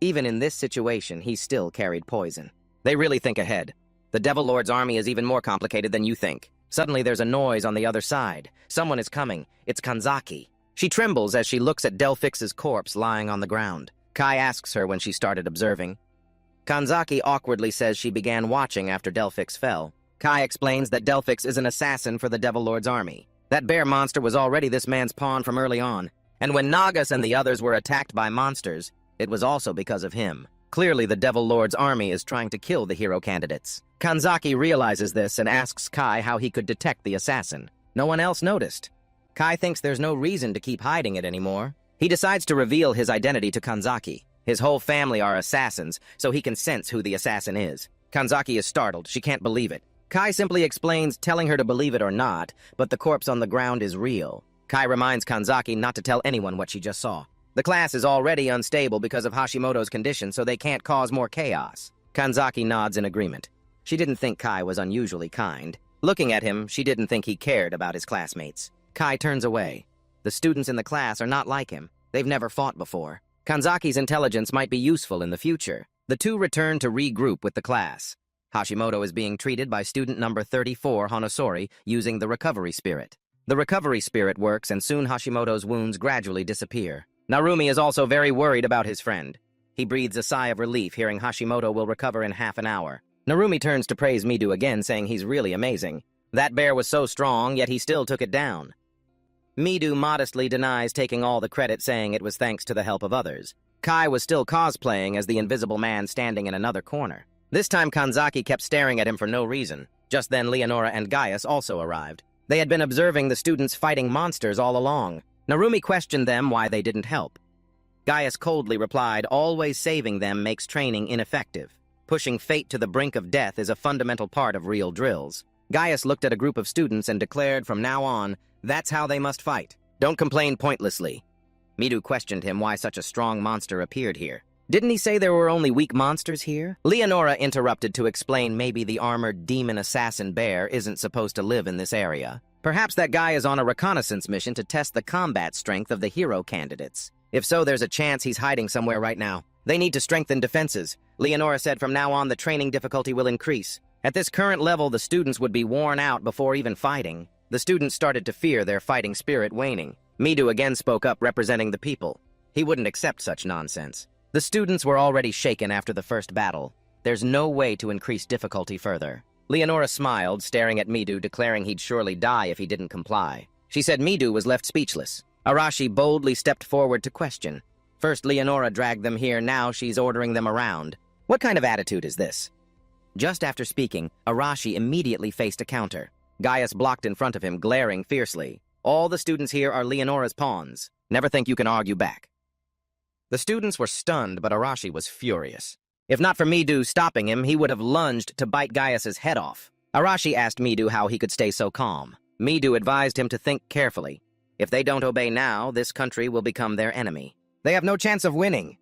Even in this situation, he still carried poison. They really think ahead. The Devil Lord's army is even more complicated than you think. Suddenly there's a noise on the other side. Someone is coming. It's Kanzaki. She trembles as she looks at Delphix's corpse lying on the ground. Kai asks her when she started observing. Kanzaki awkwardly says she began watching after Delphix fell. Kai explains that Delphix is an assassin for the Devil Lord's army. That bear monster was already this man's pawn from early on. And when Nagas and the others were attacked by monsters, it was also because of him. Clearly, the Devil Lord's army is trying to kill the hero candidates. Kanzaki realizes this and asks Kai how he could detect the assassin. No one else noticed. Kai thinks there's no reason to keep hiding it anymore. He decides to reveal his identity to Kanzaki. His whole family are assassins, so he can sense who the assassin is. Kanzaki is startled. She can't believe it. Kai simply explains, telling her to believe it or not, but the corpse on the ground is real. Kai reminds Kanzaki not to tell anyone what she just saw. The class is already unstable because of Hashimoto's condition, so they can't cause more chaos. Kanzaki nods in agreement. She didn't think Kai was unusually kind. Looking at him, she didn't think he cared about his classmates. Kai turns away. The students in the class are not like him. They've never fought before. Kanzaki's intelligence might be useful in the future. The two return to regroup with the class. Hashimoto is being treated by student number 34, Honosori, using the recovery spirit. The recovery spirit works, and soon Hashimoto's wounds gradually disappear. Narumi is also very worried about his friend. He breathes a sigh of relief, hearing Hashimoto will recover in half an hour. Narumi turns to praise Midu again, saying he's really amazing. That bear was so strong, yet he still took it down. Midu modestly denies taking all the credit, saying it was thanks to the help of others. Kai was still cosplaying as the invisible man standing in another corner. This time Kanzaki kept staring at him for no reason. Just then Leonora and Gaius also arrived. They had been observing the students fighting monsters all along. Narumi questioned them why they didn't help. Gaius coldly replied, always saving them makes training ineffective. Pushing fate to the brink of death is a fundamental part of real drills. Gaius looked at a group of students and declared from now on, that's how they must fight. Don't complain pointlessly. Midu questioned him why such a strong monster appeared here. Didn't he say there were only weak monsters here? Leonora interrupted to explain maybe the armored demon assassin bear isn't supposed to live in this area. Perhaps that guy is on a reconnaissance mission to test the combat strength of the hero candidates. If so, there's a chance he's hiding somewhere right now. They need to strengthen defenses. Leonora said from now on the training difficulty will increase. At this current level, the students would be worn out before even fighting. The students started to fear their fighting spirit waning. Midu again spoke up, representing the people. He wouldn't accept such nonsense. The students were already shaken after the first battle. There's no way to increase difficulty further. Leonora smiled, staring at Midu, declaring he'd surely die if he didn't comply. She said Midu was left speechless. Arashi boldly stepped forward to question. First, Leonora dragged them here, now she's ordering them around. What kind of attitude is this? Just after speaking, Arashi immediately faced a counter. Gaius blocked in front of him, glaring fiercely. All the students here are Leonora's pawns. Never think you can argue back. The students were stunned, but Arashi was furious. If not for Midu stopping him, he would have lunged to bite Gaius's head off. Arashi asked Midu how he could stay so calm. Midu advised him to think carefully. If they don't obey now, this country will become their enemy. They have no chance of winning.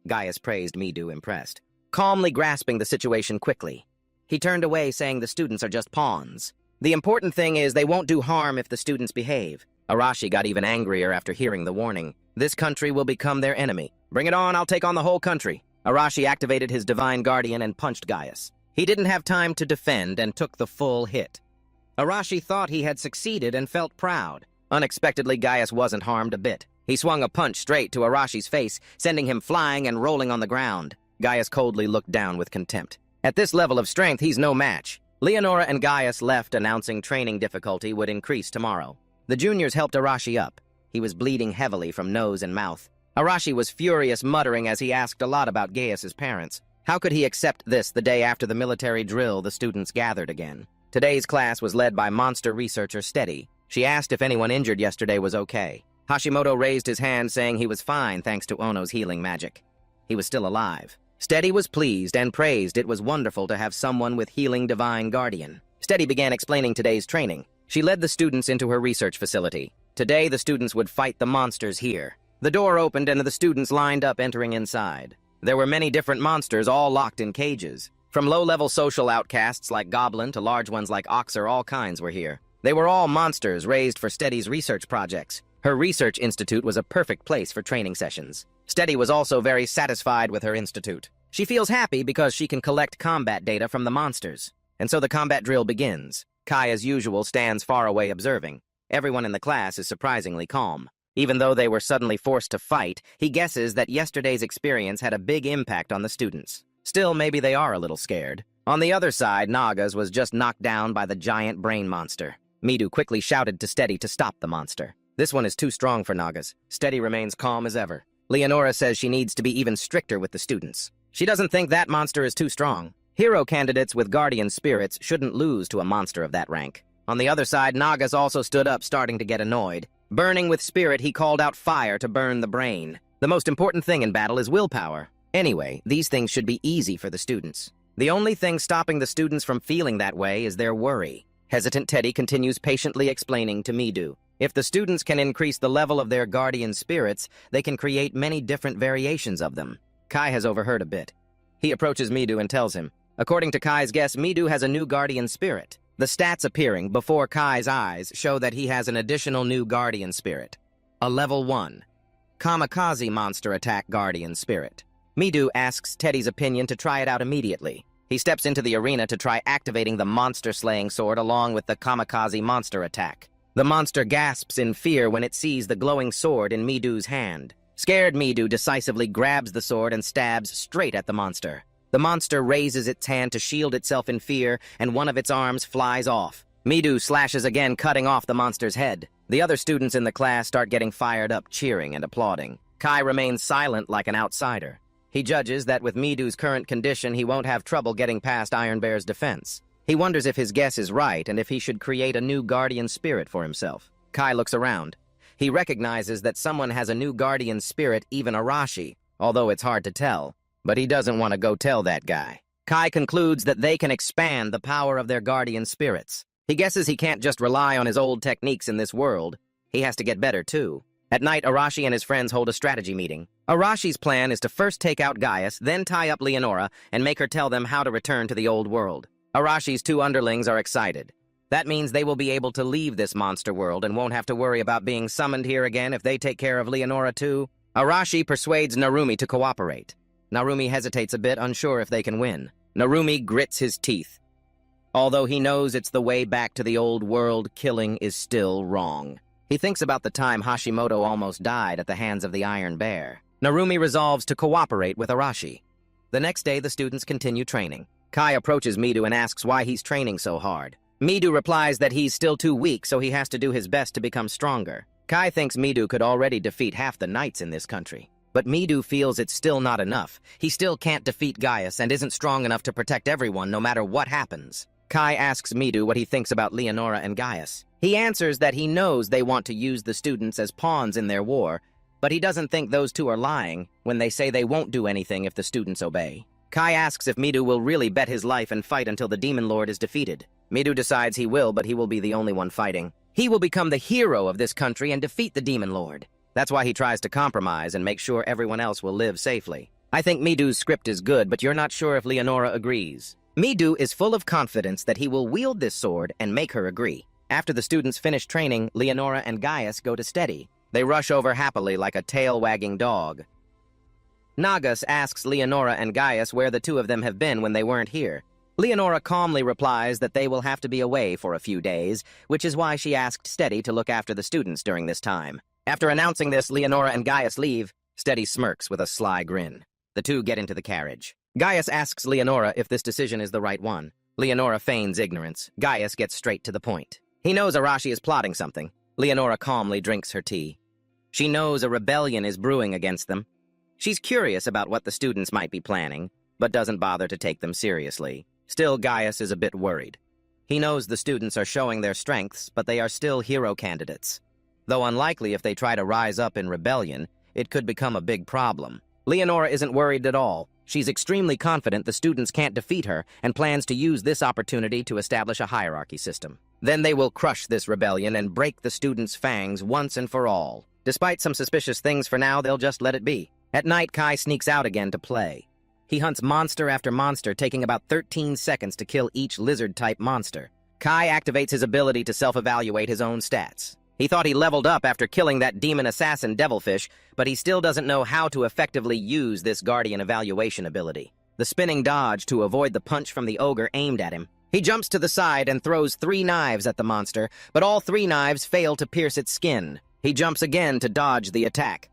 Gaius praised Midu, impressed, calmly grasping the situation quickly. He turned away, saying the students are just pawns. The important thing is they won't do harm if the students behave. Arashi got even angrier after hearing the warning. This country will become their enemy. Bring it on, I'll take on the whole country. Arashi activated his Divine Guardian and punched Gaius. He didn't have time to defend and took the full hit. Arashi thought he had succeeded and felt proud. Unexpectedly, Gaius wasn't harmed a bit. He swung a punch straight to Arashi's face, sending him flying and rolling on the ground. Gaius coldly looked down with contempt. At this level of strength, he's no match. Leonora and Gaius left, announcing training difficulty would increase tomorrow. The juniors helped Arashi up. He was bleeding heavily from nose and mouth. Arashi was furious, muttering as he asked a lot about Gaius's parents. How could he accept this the day after the military drill the students gathered again? Today's class was led by monster researcher Steady. She asked if anyone injured yesterday was okay. Hashimoto raised his hand, saying he was fine thanks to Ono's healing magic. He was still alive. Steady was pleased and praised it was wonderful to have someone with healing Divine Guardian. Steady began explaining today's training. She led the students into her research facility. Today, the students would fight the monsters here. The door opened and the students lined up, entering inside. There were many different monsters, all locked in cages. From low-level social outcasts like Goblin to large ones like Oxer, all kinds were here. They were all monsters raised for Steady's research projects. Her research institute was a perfect place for training sessions. Steady was also very satisfied with her institute. She feels happy because she can collect combat data from the monsters. And so the combat drill begins. Kai, as usual, stands far away observing. Everyone in the class is surprisingly calm. Even though they were suddenly forced to fight, he guesses that yesterday's experience had a big impact on the students. Still, maybe they are a little scared. On the other side, Naga's was just knocked down by the giant brain monster. Midu quickly shouted to Steady to stop the monster. This one is too strong for Naga's. Steady remains calm as ever. Leonora says she needs to be even stricter with the students. She doesn't think that monster is too strong. Hero candidates with guardian spirits shouldn't lose to a monster of that rank. On the other side, Nagas also stood up, starting to get annoyed. Burning with spirit, he called out fire to burn the brain. The most important thing in battle is willpower. Anyway, these things should be easy for the students. The only thing stopping the students from feeling that way is their worry. Hesitant Teddy continues patiently explaining to Midu. If the students can increase the level of their guardian spirits, they can create many different variations of them. Kai has overheard a bit. He approaches Midu and tells him, according to Kai's guess, Midu has a new guardian spirit. The stats appearing before Kai's eyes show that he has an additional new guardian spirit. A level 1. Kamikaze monster attack guardian spirit. Midu asks Teddy's opinion to try it out immediately. He steps into the arena to try activating the monster-slaying sword along with the kamikaze monster attack. The monster gasps in fear when it sees the glowing sword in Midu's hand. Scared, Midu decisively grabs the sword and stabs straight at the monster. The monster raises its hand to shield itself in fear, and one of its arms flies off. Midu slashes again, cutting off the monster's head. The other students in the class start getting fired up, cheering and applauding. Kai remains silent like an outsider. He judges that with Midu's current condition, he won't have trouble getting past Iron Bear's defense. He wonders if his guess is right and if he should create a new guardian spirit for himself. Kai looks around. He recognizes that someone has a new guardian spirit, even Arashi, although it's hard to tell. But he doesn't want to go tell that guy. Kai concludes that they can expand the power of their guardian spirits. He guesses he can't just rely on his old techniques in this world. He has to get better, too. At night, Arashi and his friends hold a strategy meeting. Arashi's plan is to first take out Gaius, then tie up Leonora, and make her tell them how to return to the old world. Arashi's 2 underlings are excited. That means they will be able to leave this monster world and won't have to worry about being summoned here again if they take care of Leonora, too. Arashi persuades Narumi to cooperate. Narumi hesitates a bit, unsure if they can win. Narumi grits his teeth. Although he knows it's the way back to the old world, killing is still wrong. He thinks about the time Hashimoto almost died at the hands of the Iron Bear. Narumi resolves to cooperate with Arashi. The next day, the students continue training. Kai approaches Midu and asks why he's training so hard. Midu replies that he's still too weak, so he has to do his best to become stronger. Kai thinks Midu could already defeat half the knights in this country. But Midu feels it's still not enough. He still can't defeat Gaius and isn't strong enough to protect everyone no matter what happens. Kai asks Midu what he thinks about Leonora and Gaius. He answers that he knows they want to use the students as pawns in their war, but he doesn't think those two are lying when they say they won't do anything if the students obey. Kai asks if Midu will really bet his life and fight until the Demon Lord is defeated. Midu decides he will, but he will be the only one fighting. He will become the hero of this country and defeat the Demon Lord. That's why he tries to compromise and make sure everyone else will live safely. I think Midu's script is good, but you're not sure if Leonora agrees. Midu is full of confidence that he will wield this sword and make her agree. After the students finish training, Leonora and Gaius go to study. They rush over happily like a tail-wagging dog. Nagas asks Leonora and Gaius where the two of them have been when they weren't here. Leonora calmly replies that they will have to be away for a few days, which is why she asked Steady to look after the students during this time. After announcing this, Leonora and Gaius leave. Steady smirks with a sly grin. The two get into the carriage. Gaius asks Leonora if this decision is the right one. Leonora feigns ignorance. Gaius gets straight to the point. He knows Arashi is plotting something. Leonora calmly drinks her tea. She knows a rebellion is brewing against them. She's curious about what the students might be planning, but doesn't bother to take them seriously. Still, Gaius is a bit worried. He knows the students are showing their strengths, but they are still hero candidates. Though unlikely if they try to rise up in rebellion, it could become a big problem. Leonora isn't worried at all. She's extremely confident the students can't defeat her and plans to use this opportunity to establish a hierarchy system. Then they will crush this rebellion and break the students' fangs once and for all. Despite some suspicious things for now, they'll just let it be. At night, Kai sneaks out again to play. He hunts monster after monster, taking about 13 seconds to kill each lizard-type monster. Kai activates his ability to self-evaluate his own stats. He thought he leveled up after killing that demon assassin Devilfish, but he still doesn't know how to effectively use this Guardian evaluation ability. The spinning dodge to avoid the punch from the ogre aimed at him. He jumps to the side and throws 3 knives at the monster, but all 3 knives fail to pierce its skin. He jumps again to dodge the attack.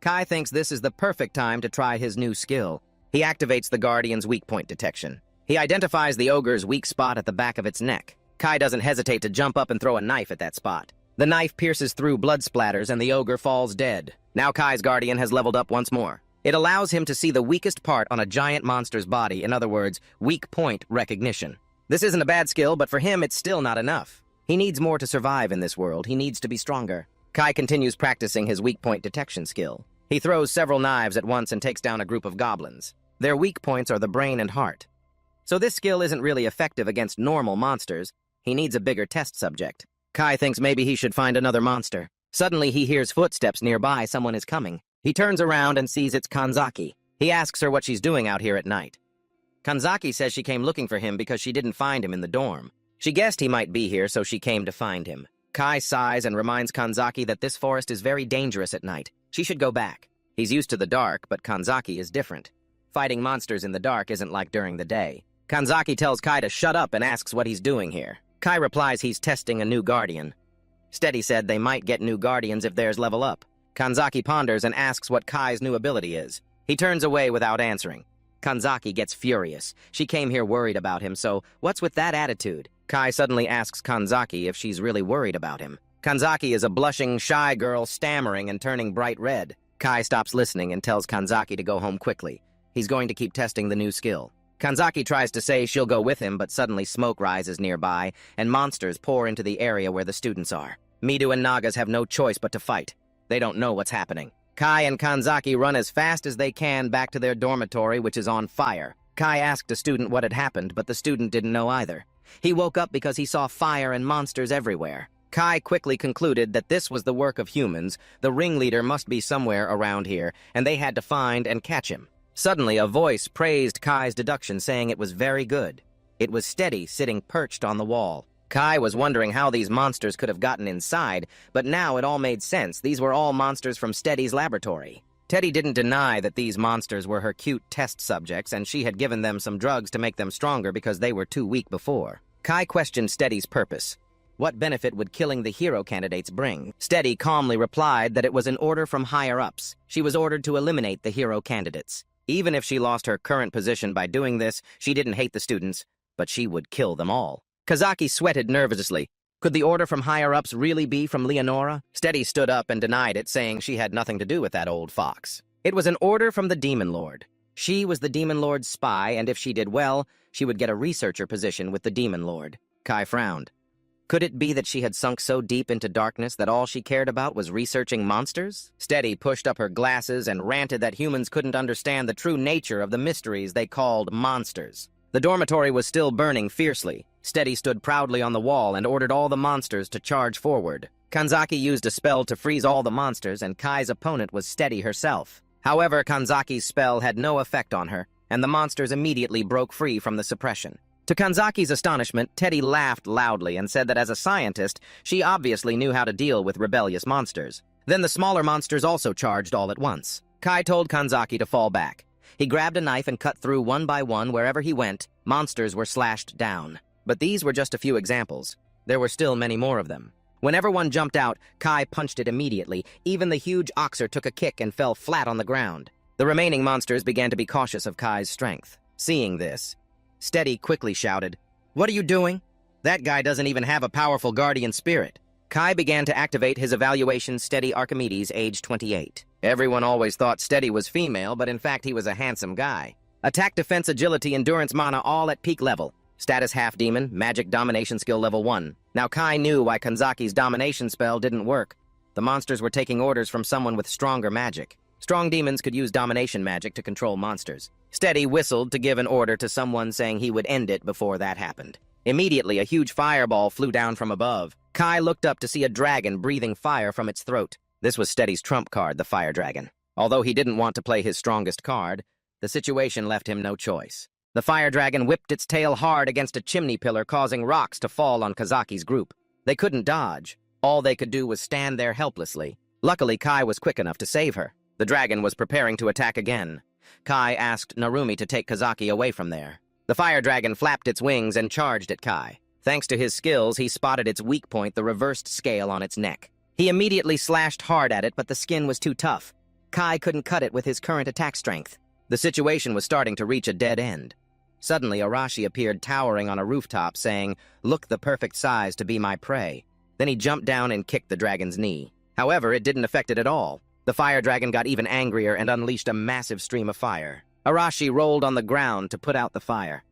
Kai thinks this is the perfect time to try his new skill. He activates the Guardian's weak point detection. He identifies the ogre's weak spot at the back of its neck. Kai doesn't hesitate to jump up and throw a knife at that spot. The knife pierces through blood splatters and the ogre falls dead. Now Kai's Guardian has leveled up once more. It allows him to see the weakest part on a giant monster's body, in other words, weak point recognition. This isn't a bad skill, but for him it's still not enough. He needs more to survive in this world. He needs to be stronger. Kai continues practicing his weak point detection skill. He throws several knives at once and takes down a group of goblins. Their weak points are the brain and heart. So this skill isn't really effective against normal monsters. He needs a bigger test subject. Kai thinks maybe he should find another monster. Suddenly he hears footsteps nearby. Someone is coming. He turns around and sees it's Kanzaki. He asks her what she's doing out here at night. Kanzaki says she came looking for him because she didn't find him in the dorm. She guessed he might be here, so she came to find him. Kai sighs and reminds Kanzaki that this forest is very dangerous at night. She should go back. He's used to the dark, but Kanzaki is different. Fighting monsters in the dark isn't like during the day. Kanzaki tells Kai to shut up and asks what he's doing here. Kai replies he's testing a new Guardian. Steady said they might get new Guardians if theirs level up. Kanzaki ponders and asks what Kai's new ability is. He turns away without answering. Kanzaki gets furious. She came here worried about him, so what's with that attitude? Kai suddenly asks Kanzaki if she's really worried about him. Kanzaki is a blushing, shy girl, stammering and turning bright red. Kai stops listening and tells Kanzaki to go home quickly. He's going to keep testing the new skill. Kanzaki tries to say she'll go with him, but suddenly smoke rises nearby, and monsters pour into the area where the students are. Midu and Nagas have no choice but to fight. They don't know what's happening. Kai and Kanzaki run as fast as they can back to their dormitory, which is on fire. Kai asked a student what had happened, but the student didn't know either. He woke up because he saw fire and monsters everywhere. Kai quickly concluded that this was the work of humans. The ringleader must be somewhere around here, and they had to find and catch him. Suddenly, a voice praised Kai's deduction, saying it was very good. It was Steady, sitting perched on the wall. Kai was wondering how these monsters could have gotten inside, but now it all made sense. These were all monsters from Steady's laboratory. Teddy didn't deny that these monsters were her cute test subjects, and she had given them some drugs to make them stronger because they were too weak before. Kai questioned Steady's purpose. What benefit would killing the hero candidates bring? Steady calmly replied that it was an order from higher-ups. She was ordered to eliminate the hero candidates. Even if she lost her current position by doing this, she didn't hate the students, but she would kill them all. Kazaki sweated nervously. Could the order from higher-ups really be from Leonora? Steady stood up and denied it, saying she had nothing to do with that old fox. It was an order from the Demon Lord. She was the Demon Lord's spy, and if she did well, she would get a researcher position with the Demon Lord. Kai frowned. Could it be that she had sunk so deep into darkness that all she cared about was researching monsters? Steady pushed up her glasses and ranted that humans couldn't understand the true nature of the mysteries they called monsters. The dormitory was still burning fiercely. Steady stood proudly on the wall and ordered all the monsters to charge forward. Kanzaki used a spell to freeze all the monsters, and Kai's opponent was Steady herself. However, Kanzaki's spell had no effect on her, and the monsters immediately broke free from the suppression. To Kanzaki's astonishment, Teddy laughed loudly and said that as a scientist, she obviously knew how to deal with rebellious monsters. Then the smaller monsters also charged all at once. Kai told Kanzaki to fall back. He grabbed a knife and cut through one by one wherever he went. Monsters were slashed down. But these were just a few examples. There were still many more of them. Whenever one jumped out, Kai punched it immediately. Even the huge oxer took a kick and fell flat on the ground. The remaining monsters began to be cautious of Kai's strength. Seeing this, Steady quickly shouted, "What are you doing? That guy doesn't even have a powerful guardian spirit." Kai began to activate his evaluation Steady Archimedes, age 28. Everyone always thought Steady was female, but in fact he was a handsome guy. Attack, defense, agility, endurance, mana, all at peak level. Status half-demon, magic domination skill level 1. Now Kai knew why Kanzaki's domination spell didn't work. The monsters were taking orders from someone with stronger magic. Strong demons could use domination magic to control monsters. Steady whistled to give an order to someone, saying he would end it before that happened. Immediately, a huge fireball flew down from above. Kai looked up to see a dragon breathing fire from its throat. This was Steady's trump card, the fire dragon. Although he didn't want to play his strongest card, the situation left him no choice. The fire dragon whipped its tail hard against a chimney pillar, causing rocks to fall on Kazaki's group. They couldn't dodge. All they could do was stand there helplessly. Luckily, Kai was quick enough to save her. The dragon was preparing to attack again. Kai asked Narumi to take Kazaki away from there. The fire dragon flapped its wings and charged at Kai. Thanks to his skills, he spotted its weak point, the reversed scale on its neck. He immediately slashed hard at it, but the skin was too tough. Kai couldn't cut it with his current attack strength. The situation was starting to reach a dead end. Suddenly, Arashi appeared towering on a rooftop, saying, "Look the perfect size to be my prey." Then he jumped down and kicked the dragon's knee. However, it didn't affect it at all. The fire dragon got even angrier and unleashed a massive stream of fire. Arashi rolled on the ground to put out the fire.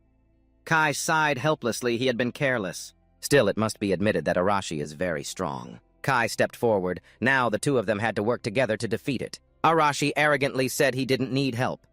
Kai sighed helplessly. He had been careless. Still, it must be admitted that Arashi is very strong. Kai stepped forward. Now the two of them had to work together to defeat it. Arashi arrogantly said he didn't need help.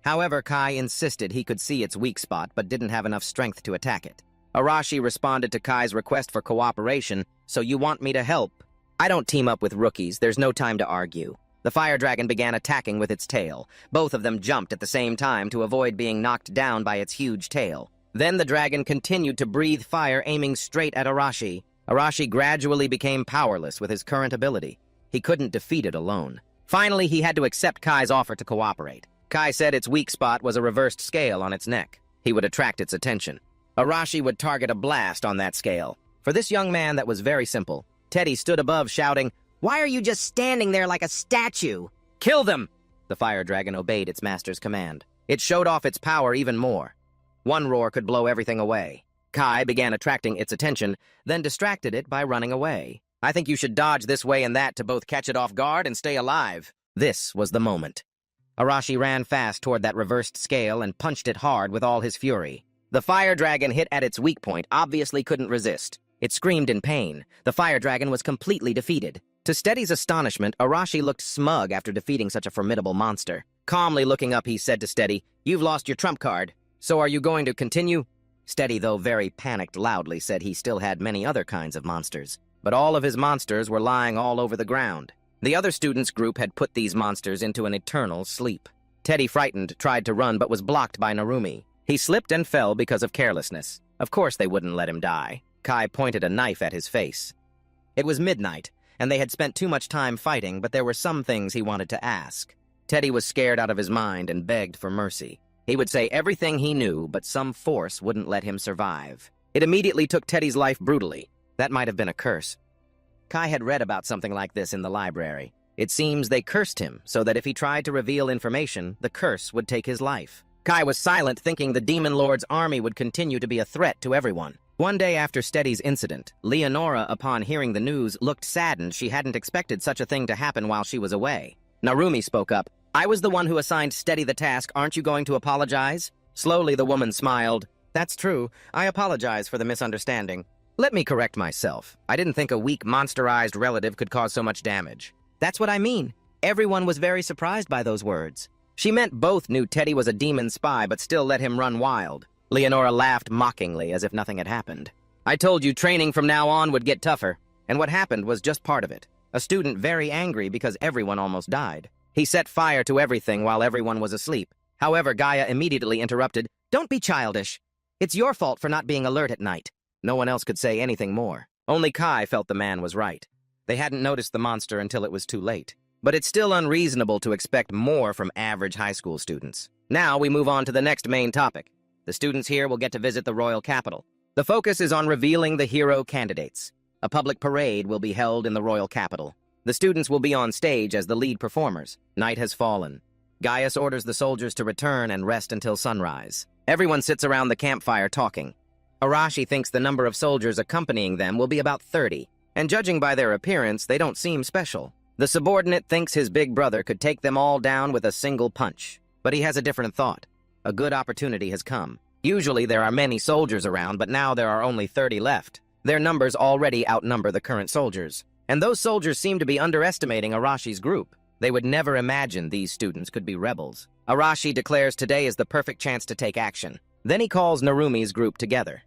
However, Kai insisted he could see its weak spot but didn't have enough strength to attack it. Arashi responded to Kai's request for cooperation, "So you want me to help? I don't team up with rookies. There's no time to argue." The fire dragon began attacking with its tail. Both of them jumped at the same time to avoid being knocked down by its huge tail. Then the dragon continued to breathe fire, aiming straight at Arashi. Arashi gradually became powerless with his current ability. He couldn't defeat it alone. Finally, he had to accept Kai's offer to cooperate. Kai said its weak spot was a reversed scale on its neck. He would attract its attention. Arashi would target a blast on that scale. For this young man, that was very simple. Teddy stood above, shouting, "Why are you just standing there like a statue? Kill them!" The fire dragon obeyed its master's command. It showed off its power even more. One roar could blow everything away. Kai began attracting its attention, then distracted it by running away. "I think you should dodge this way and that to both catch it off guard and stay alive." This was the moment. Arashi ran fast toward that reversed scale and punched it hard with all his fury. The fire dragon hit at its weak point, obviously couldn't resist. It screamed in pain. The fire dragon was completely defeated. To Steady's astonishment, Arashi looked smug after defeating such a formidable monster. Calmly looking up, he said to Steady, "You've lost your trump card. So are you going to continue?" Steady, though very panicked, loudly said he still had many other kinds of monsters. But all of his monsters were lying all over the ground. The other students' group had put these monsters into an eternal sleep. Teddy, frightened, tried to run but was blocked by Narumi. He slipped and fell because of carelessness. Of course they wouldn't let him die. Kai pointed a knife at his face. It was midnight, and they had spent too much time fighting, but there were some things he wanted to ask. Teddy was scared out of his mind and begged for mercy. He would say everything he knew, but some force wouldn't let him survive. It immediately took Teddy's life brutally. That might have been a curse. Kai had read about something like this in the library. It seems they cursed him so that if he tried to reveal information, the curse would take his life. Kai was silent, thinking the Demon Lord's army would continue to be a threat to everyone. One day after Steady's incident, Leonora, upon hearing the news, looked saddened. She hadn't expected such a thing to happen while she was away. Narumi spoke up. "I was the one who assigned Steady the task. Aren't you going to apologize?" Slowly, the woman smiled. "That's true. I apologize for the misunderstanding. Let me correct myself. I didn't think a weak, monsterized relative could cause so much damage." "That's what I mean." Everyone was very surprised by those words. She meant both knew Teddy was a demon spy, but still let him run wild. Leonora laughed mockingly, as if nothing had happened. "I told you training from now on would get tougher, and what happened was just part of it. A student very angry because everyone almost died. He set fire to everything while everyone was asleep. However, Gaia immediately interrupted. "Don't be childish. It's your fault for not being alert at night." No one else could say anything more. Only Kai felt the man was right. They hadn't noticed the monster until it was too late. But it's still unreasonable to expect more from average high school students. Now we move on to the next main topic. The students here will get to visit the royal capital. The focus is on revealing the hero candidates. A public parade will be held in the royal capital. The students will be on stage as the lead performers. Night has fallen. Gaius orders the soldiers to return and rest until sunrise. Everyone sits around the campfire talking. Arashi thinks the number of soldiers accompanying them will be about 30, and judging by their appearance, they don't seem special. The subordinate thinks his big brother could take them all down with a single punch, but he has a different thought. A good opportunity has come. Usually there are many soldiers around, but now there are only 30 left. Their numbers already outnumber the current soldiers. And those soldiers seem to be underestimating Arashi's group. They would never imagine these students could be rebels. Arashi declares today is the perfect chance to take action. Then he calls Narumi's group together.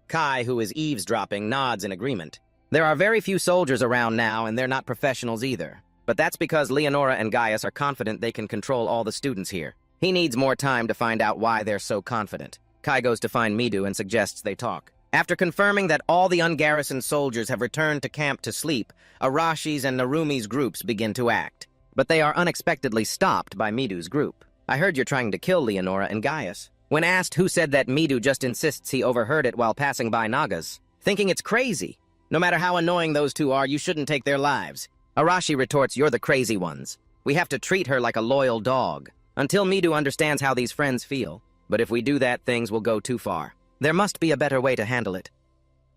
Kai, who is eavesdropping, nods in agreement. There are very few soldiers around now, and they're not professionals either. But that's because Leonora and Gaius are confident they can control all the students here. He needs more time to find out why they're so confident. Kai goes to find Midu and suggests they talk. After confirming that all the ungarrisoned soldiers have returned to camp to sleep, Arashi's and Narumi's groups begin to act. But they are unexpectedly stopped by Midu's group. "I heard you're trying to kill Leonora and Gaius." When asked who said that, Midu just insists he overheard it while passing by Nagas, thinking it's crazy. No matter how annoying those two are, you shouldn't take their lives. Arashi retorts, "You're the crazy ones. We have to treat her like a loyal dog." Until Midu understands how these friends feel. But if we do that, things will go too far. There must be a better way to handle it.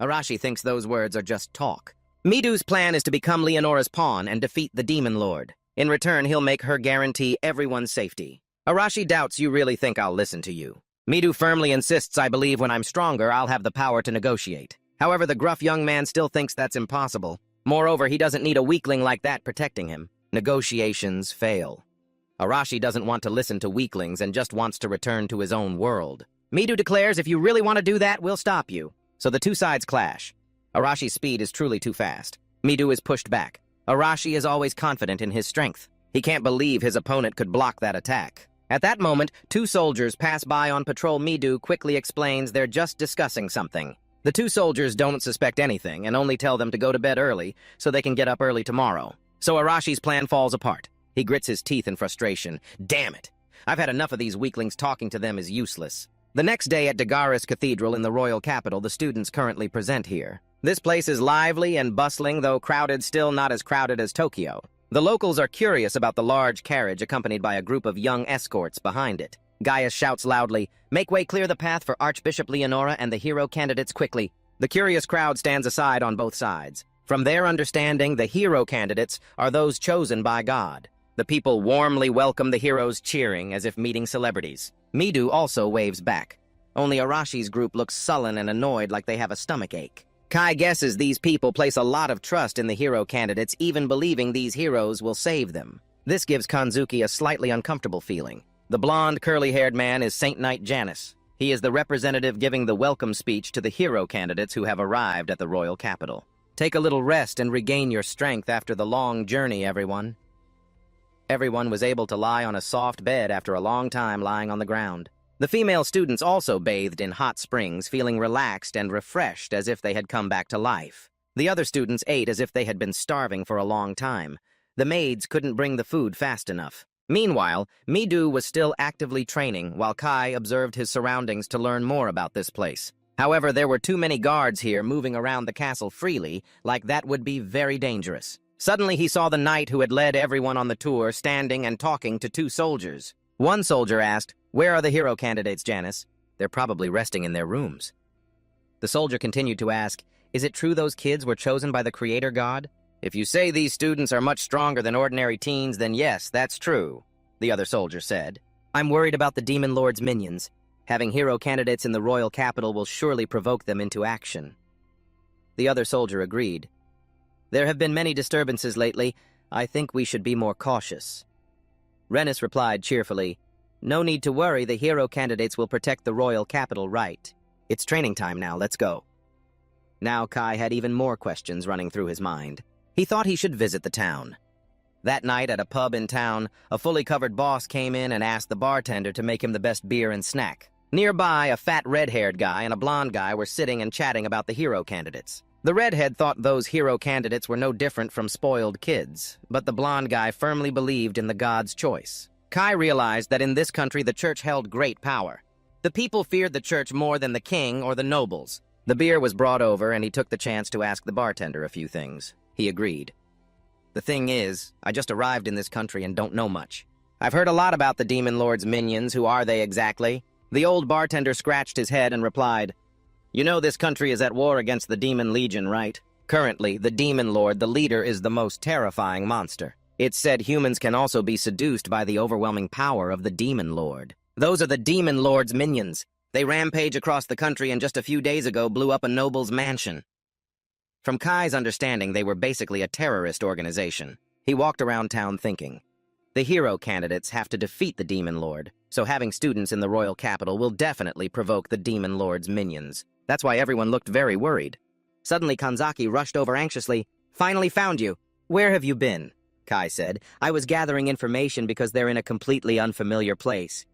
Arashi thinks those words are just talk. Midu's plan is to become Leonora's pawn and defeat the Demon Lord. In return, he'll make her guarantee everyone's safety. Arashi doubts you really think I'll listen to you. Midu firmly insists, "I believe when I'm stronger, I'll have the power to negotiate." However, the gruff young man still thinks that's impossible. Moreover, he doesn't need a weakling like that protecting him. Negotiations fail. Arashi doesn't want to listen to weaklings and just wants to return to his own world. Midu declares, "If you really want to do that, we'll stop you." So the two sides clash. Arashi's speed is truly too fast. Midu is pushed back. Arashi is always confident in his strength. He can't believe his opponent could block that attack. At that moment, two soldiers pass by on patrol. Midu quickly explains they're just discussing something. The two soldiers don't suspect anything and only tell them to go to bed early so they can get up early tomorrow. So Arashi's plan falls apart. He grits his teeth in frustration. "Damn it! I've had enough of these weaklings. Talking to them is useless." The next day at Dagaris Cathedral in the royal capital, the students currently present here. This place is lively and bustling, though crowded, still not as crowded as Tokyo. The locals are curious about the large carriage accompanied by a group of young escorts behind it. Gaius shouts loudly, "Make way, clear the path for Archbishop Leonora and the hero candidates quickly." The curious crowd stands aside on both sides. From their understanding, the hero candidates are those chosen by God. The people warmly welcome the heroes, cheering as if meeting celebrities. Midu also waves back. Only Arashi's group looks sullen and annoyed, like they have a stomachache. Kai guesses these people place a lot of trust in the hero candidates, even believing these heroes will save them. This gives Kanzuki a slightly uncomfortable feeling. The blonde, curly-haired man is Saint Knight Janus. He is the representative giving the welcome speech to the hero candidates who have arrived at the royal capital. "Take a little rest and regain your strength after the long journey, everyone." Everyone was able to lie on a soft bed after a long time lying on the ground. The female students also bathed in hot springs, feeling relaxed and refreshed as if they had come back to life. The other students ate as if they had been starving for a long time. The maids couldn't bring the food fast enough. Meanwhile, Midu was still actively training while Kai observed his surroundings to learn more about this place. However, there were too many guards here moving around the castle freely, like that would be very dangerous. Suddenly he saw the knight who had led everyone on the tour standing and talking to two soldiers. One soldier asked, "Where are the hero candidates, Janice?" "They're probably resting in their rooms." The soldier continued to ask, "Is it true those kids were chosen by the creator god?" "If you say these students are much stronger than ordinary teens, then yes, that's true," the other soldier said. "I'm worried about the Demon Lord's minions. Having hero candidates in the royal capital will surely provoke them into action." The other soldier agreed. "There have been many disturbances lately. I think we should be more cautious." Rennis replied cheerfully, "No need to worry, the hero candidates will protect the royal capital right. It's training time now, let's go." Now Kai had even more questions running through his mind. He thought he should visit the town. That night at a pub in town, a fully covered boss came in and asked the bartender to make him the best beer and snack. Nearby, a fat red-haired guy and a blonde guy were sitting and chatting about the hero candidates. The redhead thought those hero candidates were no different from spoiled kids, but the blonde guy firmly believed in the god's choice. Kai realized that in this country the church held great power. The people feared the church more than the king or the nobles. The beer was brought over and he took the chance to ask the bartender a few things. He agreed. "The thing is, I just arrived in this country and don't know much. I've heard a lot about the Demon Lord's minions. Who are they exactly?" The old bartender scratched his head and replied, "You know this country is at war against the Demon Legion, right? Currently, the Demon Lord, the leader, is the most terrifying monster. It's said humans can also be seduced by the overwhelming power of the Demon Lord. Those are the Demon Lord's minions. They rampage across the country and just a few days ago blew up a noble's mansion." From Kai's understanding, they were basically a terrorist organization. He walked around town thinking, the hero candidates have to defeat the Demon Lord, so having students in the royal capital will definitely provoke the Demon Lord's minions. That's why everyone looked very worried. Suddenly, Kanzaki rushed over anxiously. "Finally found you. Where have you been?" Kai said. "I was gathering information because they're in a completely unfamiliar place."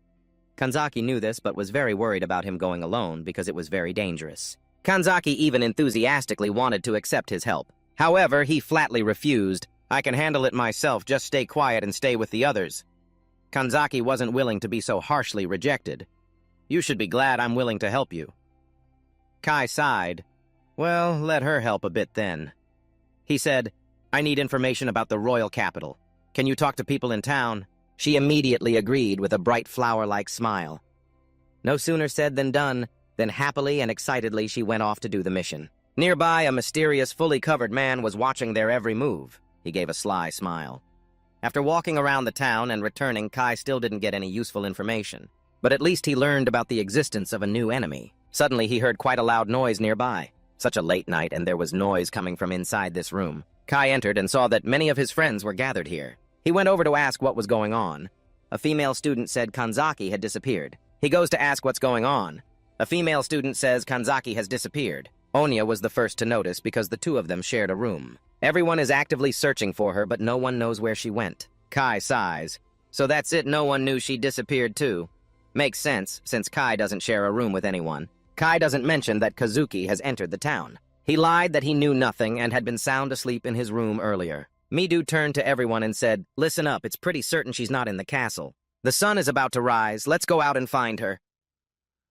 Kanzaki knew this, but was very worried about him going alone because it was very dangerous. Kanzaki even enthusiastically wanted to accept his help. However, he flatly refused. "I can handle it myself, just stay quiet and stay with the others." Kanzaki wasn't willing to be so harshly rejected. "You should be glad I'm willing to help you." Kai sighed. "Well, let her help a bit then." He said, "I need information about the royal capital. Can you talk to people in town?" She immediately agreed with a bright flower-like smile. No sooner said than done. Then happily and excitedly she went off to do the mission. Nearby, a mysterious, fully covered man was watching their every move. He gave a sly smile. After walking around the town and returning, Kai still didn't get any useful information. But at least he learned about the existence of a new enemy. Suddenly he heard quite a loud noise nearby. Such a late night, and there was noise coming from inside this room. Kai entered and saw that many of his friends were gathered here. He went over to ask what was going on. A female student said Kanzaki had disappeared. He goes to ask what's going on. A female student says Kanzaki has disappeared. Onya was the first to notice because the two of them shared a room. Everyone is actively searching for her, but no one knows where she went. Kai sighs. "So that's it, no one knew she disappeared too." Makes sense, since Kai doesn't share a room with anyone. Kai doesn't mention that Kazuki has entered the town. He lied that he knew nothing and had been sound asleep in his room earlier. Midu turned to everyone and said, "Listen up, it's pretty certain she's not in the castle. The sun is about to rise, let's go out and find her."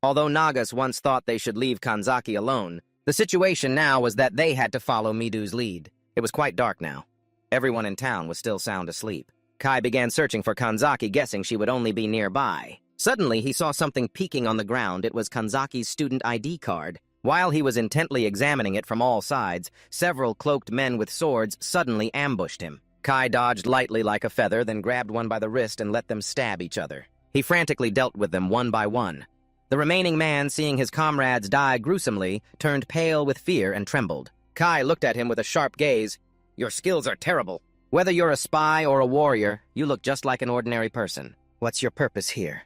Although Nagas once thought they should leave Kanzaki alone, the situation now was that they had to follow Midu's lead. It was quite dark now. Everyone in town was still sound asleep. Kai began searching for Kanzaki, guessing she would only be nearby. Suddenly, he saw something peeking on the ground. It was Kanzaki's student ID card. While he was intently examining it from all sides, several cloaked men with swords suddenly ambushed him. Kai dodged lightly like a feather, then grabbed one by the wrist and let them stab each other. He frantically dealt with them one by one. The remaining man, seeing his comrades die gruesomely, turned pale with fear and trembled. Kai looked at him with a sharp gaze. "Your skills are terrible. Whether you're a spy or a warrior, you look just like an ordinary person. What's your purpose here?"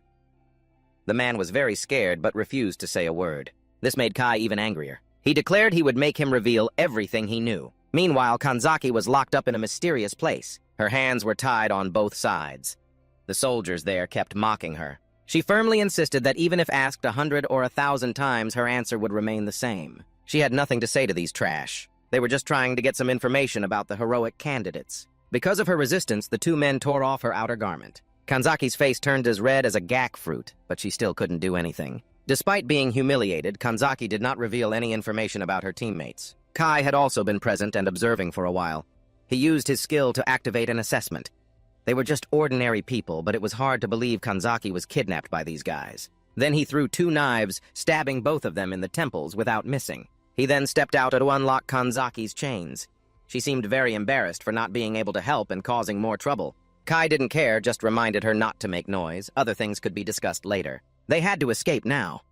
The man was very scared but refused to say a word. This made Kai even angrier. He declared he would make him reveal everything he knew. Meanwhile, Kanzaki was locked up in a mysterious place. Her hands were tied on both sides. The soldiers there kept mocking her. She firmly insisted that even if asked 100 or 1,000 times, her answer would remain the same. She had nothing to say to these trash. They were just trying to get some information about the heroic candidates. Because of her resistance, the two men tore off her outer garment. Kanzaki's face turned as red as a gak fruit, but she still couldn't do anything. Despite being humiliated, Kanzaki did not reveal any information about her teammates. Kai had also been present and observing for a while. He used his skill to activate an assessment. They were just ordinary people, but it was hard to believe Kanzaki was kidnapped by these guys. Then he threw 2 knives, stabbing both of them in the temples without missing. He then stepped out to unlock Kanzaki's chains. She seemed very embarrassed for not being able to help and causing more trouble. Kai didn't care, just reminded her not to make noise. Other things could be discussed later. They had to escape now.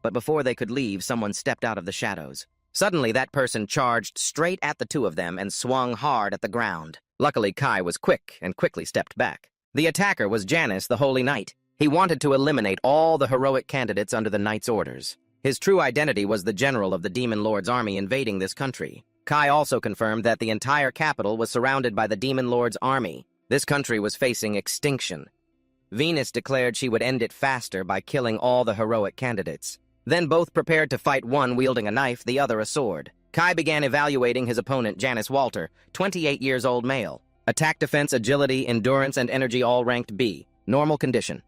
But before they could leave, someone stepped out of the shadows. Suddenly, that person charged straight at the two of them and swung hard at the ground. Luckily, Kai was quick and quickly stepped back. The attacker was Janus, the Holy Knight. He wanted to eliminate all the heroic candidates under the Knight's orders. His true identity was the general of the Demon Lord's army invading this country. Kai also confirmed that the entire capital was surrounded by the Demon Lord's army. This country was facing extinction. Venus declared she would end it faster by killing all the heroic candidates. Then both prepared to fight, one wielding a knife, the other a sword. Kai began evaluating his opponent, Janus Walter, 28 years old male. Attack, defense, agility, endurance, and energy all ranked B. Normal condition.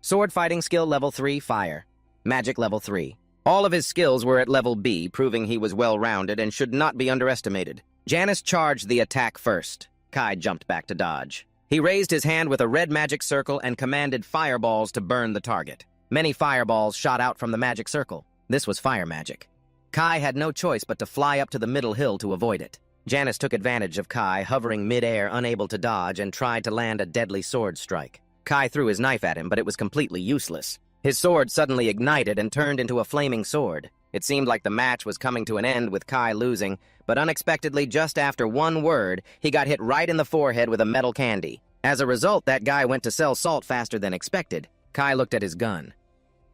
Sword fighting skill level 3, fire. Magic level 3. All of his skills were at level B, proving he was well-rounded and should not be underestimated. Janus charged the attack first. Kai jumped back to dodge. He raised his hand with a red magic circle and commanded fireballs to burn the target. Many fireballs shot out from the magic circle. This was fire magic. Kai had no choice but to fly up to the middle hill to avoid it. Janus took advantage of Kai, hovering mid-air, unable to dodge, and tried to land a deadly sword strike. Kai threw his knife at him, but it was completely useless. His sword suddenly ignited and turned into a flaming sword. It seemed like the match was coming to an end with Kai losing, but unexpectedly, just after one word, he got hit right in the forehead with a metal candy. As a result, that guy went to sell salt faster than expected. Kai looked at his gun.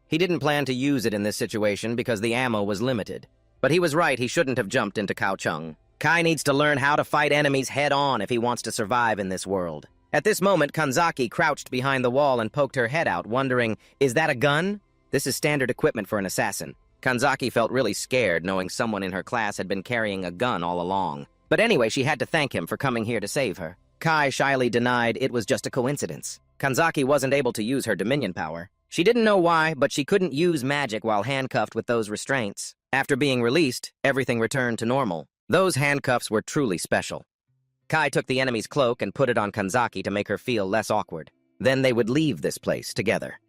He didn't plan to use it in this situation because the ammo was limited. But he was right, he shouldn't have jumped into Kaohsiung. Kai needs to learn how to fight enemies head-on if he wants to survive in this world. At this moment, Kanzaki crouched behind the wall and poked her head out, wondering, is that a gun? This is standard equipment for an assassin. Kanzaki felt really scared knowing someone in her class had been carrying a gun all along. But anyway, she had to thank him for coming here to save her. Kai shyly denied it was just a coincidence. Kanzaki wasn't able to use her dominion power. She didn't know why, but she couldn't use magic while handcuffed with those restraints. After being released, everything returned to normal. Those handcuffs were truly special. Kai took the enemy's cloak and put it on Kanzaki to make her feel less awkward. Then they would leave this place together.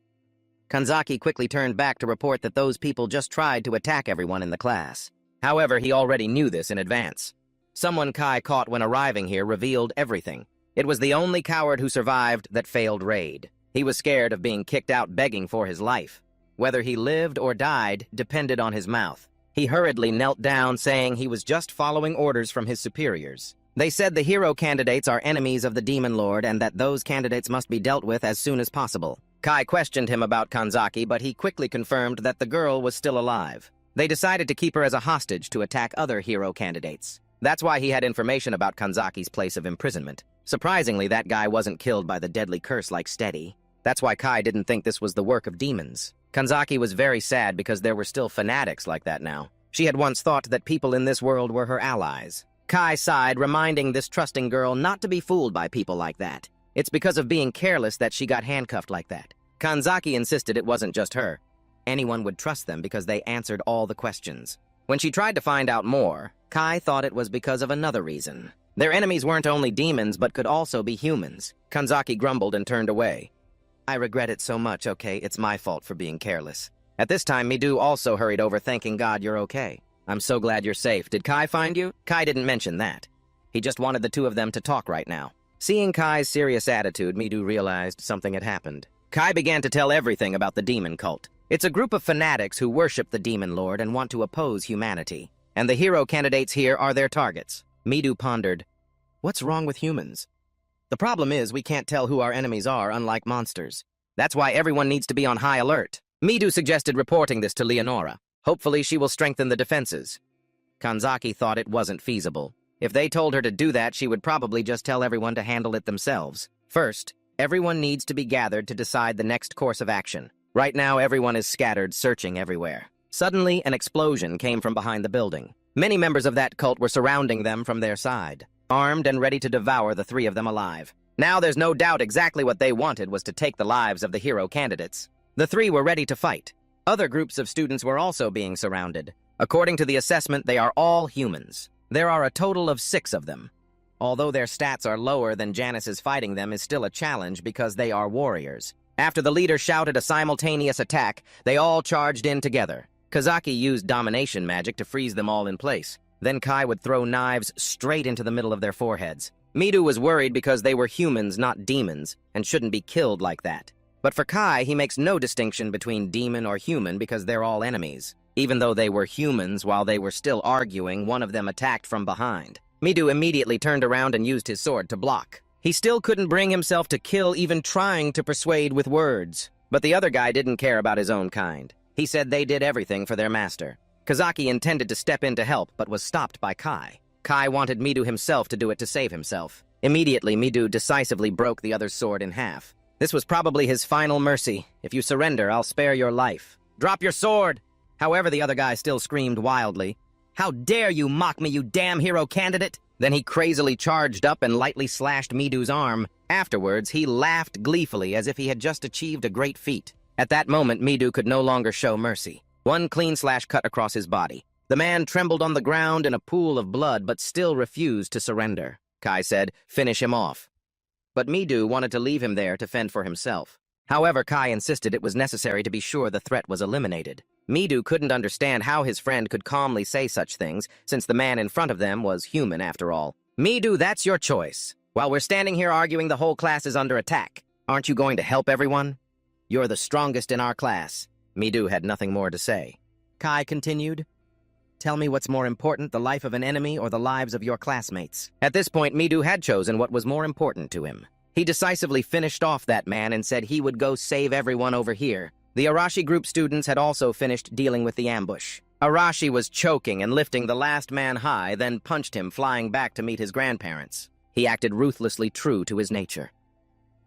Kanzaki quickly turned back to report that those people just tried to attack everyone in the class. However, he already knew this in advance. Someone Kai caught when arriving here revealed everything. It was the only coward who survived that failed raid. He was scared of being kicked out begging for his life. Whether he lived or died depended on his mouth. He hurriedly knelt down, saying he was just following orders from his superiors. They said the hero candidates are enemies of the Demon Lord and that those candidates must be dealt with as soon as possible. Kai questioned him about Kanzaki, but he quickly confirmed that the girl was still alive. They decided to keep her as a hostage to attack other hero candidates. That's why he had information about Kanzaki's place of imprisonment. Surprisingly, that guy wasn't killed by the deadly curse like Steady. That's why Kai didn't think this was the work of demons. Kanzaki was very sad because there were still fanatics like that now. She had once thought that people in this world were her allies. Kai sighed, reminding this trusting girl not to be fooled by people like that. It's because of being careless that she got handcuffed like that. Kanzaki insisted it wasn't just her. Anyone would trust them because they answered all the questions. When she tried to find out more, Kai thought it was because of another reason. Their enemies weren't only demons, but could also be humans. Kanzaki grumbled and turned away. I regret it so much, okay? It's my fault for being careless. At this time, Midu also hurried over, thanking God you're okay. I'm so glad you're safe. Did Kai find you? Kai didn't mention that. He just wanted the two of them to talk right now. Seeing Kai's serious attitude, Midu realized something had happened. Kai began to tell everything about the demon cult. It's a group of fanatics who worship the Demon Lord and want to oppose humanity. And the hero candidates here are their targets. Midu pondered, what's wrong with humans? The problem is we can't tell who our enemies are, unlike monsters. That's why everyone needs to be on high alert. Midu suggested reporting this to Leonora. Hopefully she will strengthen the defenses. Kanzaki thought it wasn't feasible. If they told her to do that, she would probably just tell everyone to handle it themselves. First, Everyone needs to be gathered to decide the next course of action. Right now, everyone is scattered, searching everywhere. Suddenly, an explosion came from behind the building. Many members of that cult were surrounding them from their side, armed and ready to devour the three of them alive. Now there's no doubt exactly what they wanted was to take the lives of the hero candidates. The three were ready to fight. Other groups of students were also being surrounded. According to the assessment, they are all humans. There are a total of 6 of them. Although their stats are lower than Janice's, fighting them is still a challenge because they are warriors. After the leader shouted a simultaneous attack, they all charged in together. Kazaki used domination magic to freeze them all in place. Then Kai would throw knives straight into the middle of their foreheads. Midu was worried because they were humans, not demons, and shouldn't be killed like that. But for Kai, he makes no distinction between demon or human because they're all enemies. Even though they were humans, while they were still arguing, one of them attacked from behind. Midu immediately turned around and used his sword to block. He still couldn't bring himself to kill, even trying to persuade with words. But the other guy didn't care about his own kind. He said they did everything for their master. Kazaki intended to step in to help, but was stopped by Kai. Kai wanted Midu himself to do it to save himself. Immediately, Midu decisively broke the other's sword in half. This was probably his final mercy. If you surrender, I'll spare your life. Drop your sword! However, the other guy still screamed wildly. How dare you mock me, you damn hero candidate! Then he crazily charged up and lightly slashed Midu's arm. Afterwards, he laughed gleefully as if he had just achieved a great feat. At that moment, Midu could no longer show mercy. One clean slash cut across his body. The man trembled on the ground in a pool of blood, but still refused to surrender. Kai said, "Finish him off." But Midu wanted to leave him there to fend for himself. However, Kai insisted it was necessary to be sure the threat was eliminated. Midu couldn't understand how his friend could calmly say such things, since the man in front of them was human after all. "Midu, that's your choice. While we're standing here arguing, the whole class is under attack. Aren't you going to help everyone? You're the strongest in our class." Midu had nothing more to say. Kai continued, "Tell me what's more important, the life of an enemy or the lives of your classmates?" At this point, Midu had chosen what was more important to him. He decisively finished off that man and said he would go save everyone over here. The Arashi group students had also finished dealing with the ambush. Arashi was choking and lifting the last man high, then punched him, flying back to meet his grandparents. He acted ruthlessly true to his nature.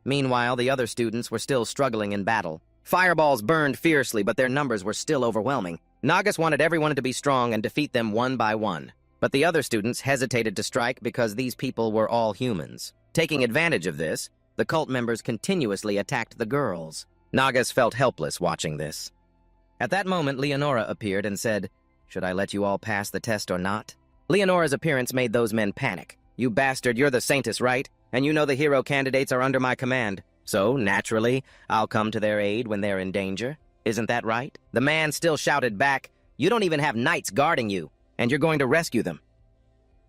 Meanwhile, the other students were still struggling in battle. Fireballs burned fiercely, but their numbers were still overwhelming. Nagas wanted everyone to be strong and defeat them one by one. But the other students hesitated to strike because these people were all humans. Taking advantage of this, the cult members continuously attacked the girls. Nagas felt helpless watching this. At that moment, Leonora appeared and said, "Should I let you all pass the test or not?" Leonora's appearance made those men panic. "You bastard, you're the saintess, right? And you know the hero candidates are under my command. So, naturally, I'll come to their aid when they're in danger. Isn't that right?" The man still shouted back, "You don't even have knights guarding you, and you're going to rescue them.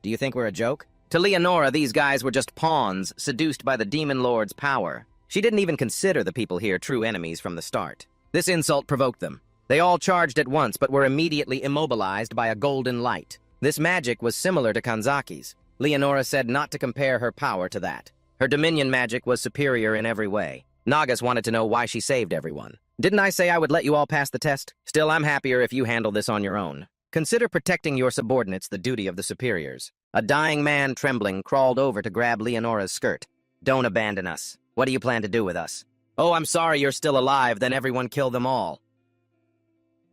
Do you think we're a joke?" To Leonora, these guys were just pawns, seduced by the demon lord's power. She didn't even consider the people here true enemies from the start. This insult provoked them. They all charged at once, but were immediately immobilized by a golden light. This magic was similar to Kanzaki's. Leonora said not to compare her power to that. Her dominion magic was superior in every way. Nagas wanted to know why she saved everyone. "Didn't I say I would let you all pass the test? Still, I'm happier if you handle this on your own. Consider protecting your subordinates the duty of the superiors." A dying man, trembling, crawled over to grab Leonora's skirt. "Don't abandon us. What do you plan to do with us?" "Oh, I'm sorry you're still alive, then everyone kill them all."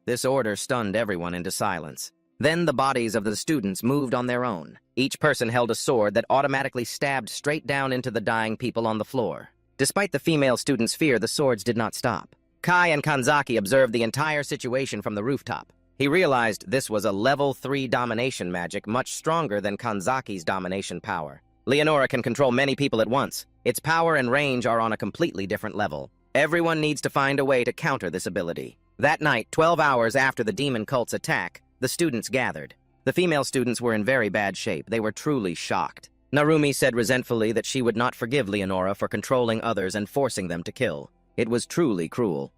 This order stunned everyone into silence. Then the bodies of the students moved on their own. Each person held a sword that automatically stabbed straight down into the dying people on the floor. Despite the female students' fear, the swords did not stop. Kai and Kanzaki observed the entire situation from the rooftop. He realized this was a level 3 domination magic, much stronger than Kanzaki's domination power. Leonora can control many people at once. Its power and range are on a completely different level. Everyone needs to find a way to counter this ability. That night, 12 hours after the demon cult's attack, the students gathered. The female students were in very bad shape. They were truly shocked. Narumi said resentfully that she would not forgive Leonora for controlling others and forcing them to kill. It was truly cruel.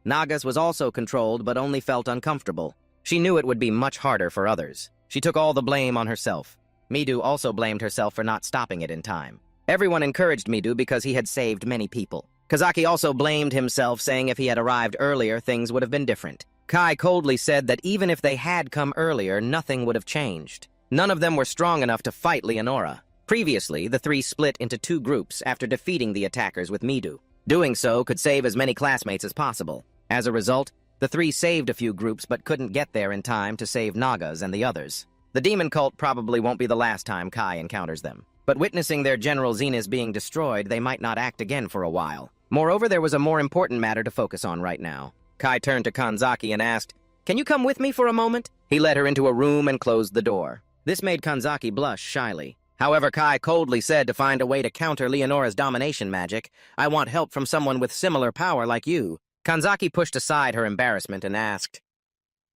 Nagas was also controlled, but only felt uncomfortable. She knew it would be much harder for others. She took all the blame on herself. Midu also blamed herself for not stopping it in time. Everyone encouraged Midu because he had saved many people. Kazaki also blamed himself, saying if he had arrived earlier, things would have been different. Kai coldly said that even if they had come earlier, nothing would have changed. None of them were strong enough to fight Leonora. Previously, the three split into two groups after defeating the attackers with Midu. Doing so could save as many classmates as possible. As a result, the three saved a few groups but couldn't get there in time to save Nagas and the others. The demon cult probably won't be the last time Kai encounters them. But witnessing their General Zenith being destroyed, they might not act again for a while. Moreover, there was a more important matter to focus on right now. Kai turned to Kanzaki and asked, "Can you come with me for a moment?" He led her into a room and closed the door. This made Kanzaki blush shyly. However, Kai coldly said to find a way to counter Leonora's domination magic, "I want help from someone with similar power like you." Kanzaki pushed aside her embarrassment and asked,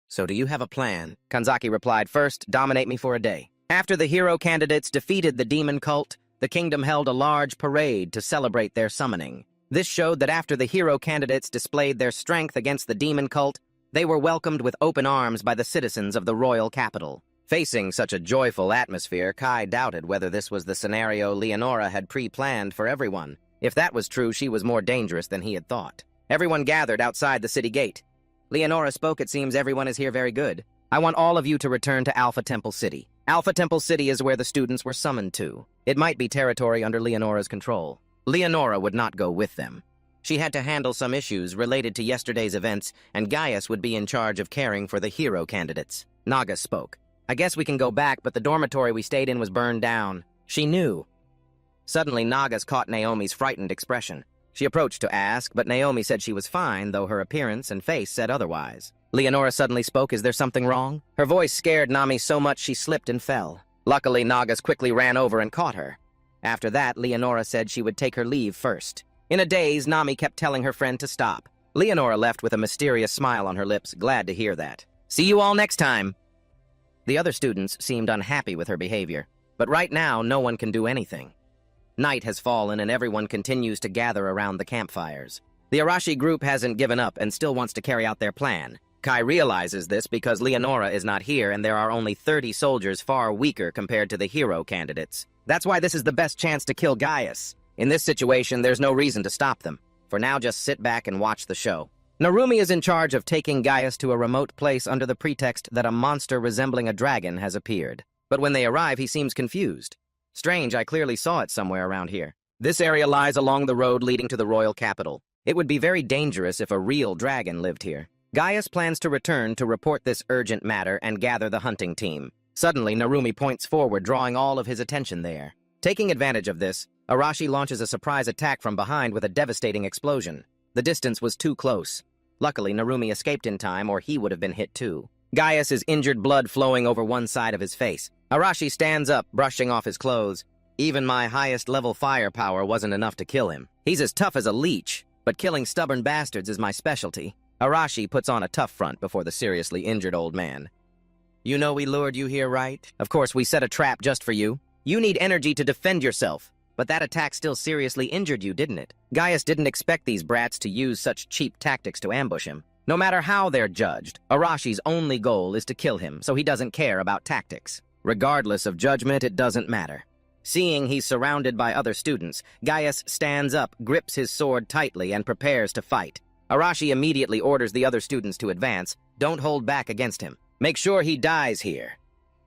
"So do you have a plan?" Kanzaki replied, "First, dominate me for a day." After the hero candidates defeated the demon cult, the kingdom held a large parade to celebrate their summoning. This showed that after the hero candidates displayed their strength against the demon cult, they were welcomed with open arms by the citizens of the royal capital. Facing such a joyful atmosphere, Kai doubted whether this was the scenario Leonora had pre-planned for everyone. If that was true, she was more dangerous than he had thought. Everyone gathered outside the city gate. Leonora spoke, "It seems everyone is here very good. I want all of you to return to Alpha Temple City. Alpha Temple City is where the students were summoned to. It might be territory under Leonora's control." Leonora would not go with them. She had to handle some issues related to yesterday's events, and Gaius would be in charge of caring for the hero candidates. Naga spoke. "I guess we can go back, but the dormitory we stayed in was burned down." She knew. Suddenly, Nagas caught Naomi's frightened expression. She approached to ask, but Naomi said she was fine, though her appearance and face said otherwise. Leonora suddenly spoke, "Is there something wrong?" Her voice scared Nami so much she slipped and fell. Luckily, Nagas quickly ran over and caught her. After that, Leonora said she would take her leave first. In a daze, Nami kept telling her friend to stop. Leonora left with a mysterious smile on her lips, glad to hear that. "See you all next time." The other students seemed unhappy with her behavior, but right now no one can do anything. Night has fallen and everyone continues to gather around the campfires. The Arashi group hasn't given up and still wants to carry out their plan. Kai realizes this because Leonora is not here and there are only 30 soldiers far weaker compared to the hero candidates. That's why this is the best chance to kill Gaius. In this situation, there's no reason to stop them. For now, just sit back and watch the show. Narumi is in charge of taking Gaius to a remote place under the pretext that a monster resembling a dragon has appeared. But when they arrive, he seems confused. "Strange, I clearly saw it somewhere around here." This area lies along the road leading to the royal capital. It would be very dangerous if a real dragon lived here. Gaius plans to return to report this urgent matter and gather the hunting team. Suddenly, Narumi points forward, drawing all of his attention there. Taking advantage of this, Arashi launches a surprise attack from behind with a devastating explosion. The distance was too close. Luckily, Narumi escaped in time, or he would have been hit too. Gaius is injured, blood flowing over one side of his face. Arashi stands up, brushing off his clothes. "Even my highest level firepower wasn't enough to kill him. He's as tough as a leech, but killing stubborn bastards is my specialty." Arashi puts on a tough front before the seriously injured old man. "You know we lured you here, right? Of course, we set a trap just for you. You need energy to defend yourself. But that attack still seriously injured you, didn't it?" Gaius didn't expect these brats to use such cheap tactics to ambush him. No matter how they're judged, Arashi's only goal is to kill him, so he doesn't care about tactics. Regardless of judgment, it doesn't matter. Seeing he's surrounded by other students, Gaius stands up, grips his sword tightly, and prepares to fight. Arashi immediately orders the other students to advance. Don't hold back against him. Make sure he dies here.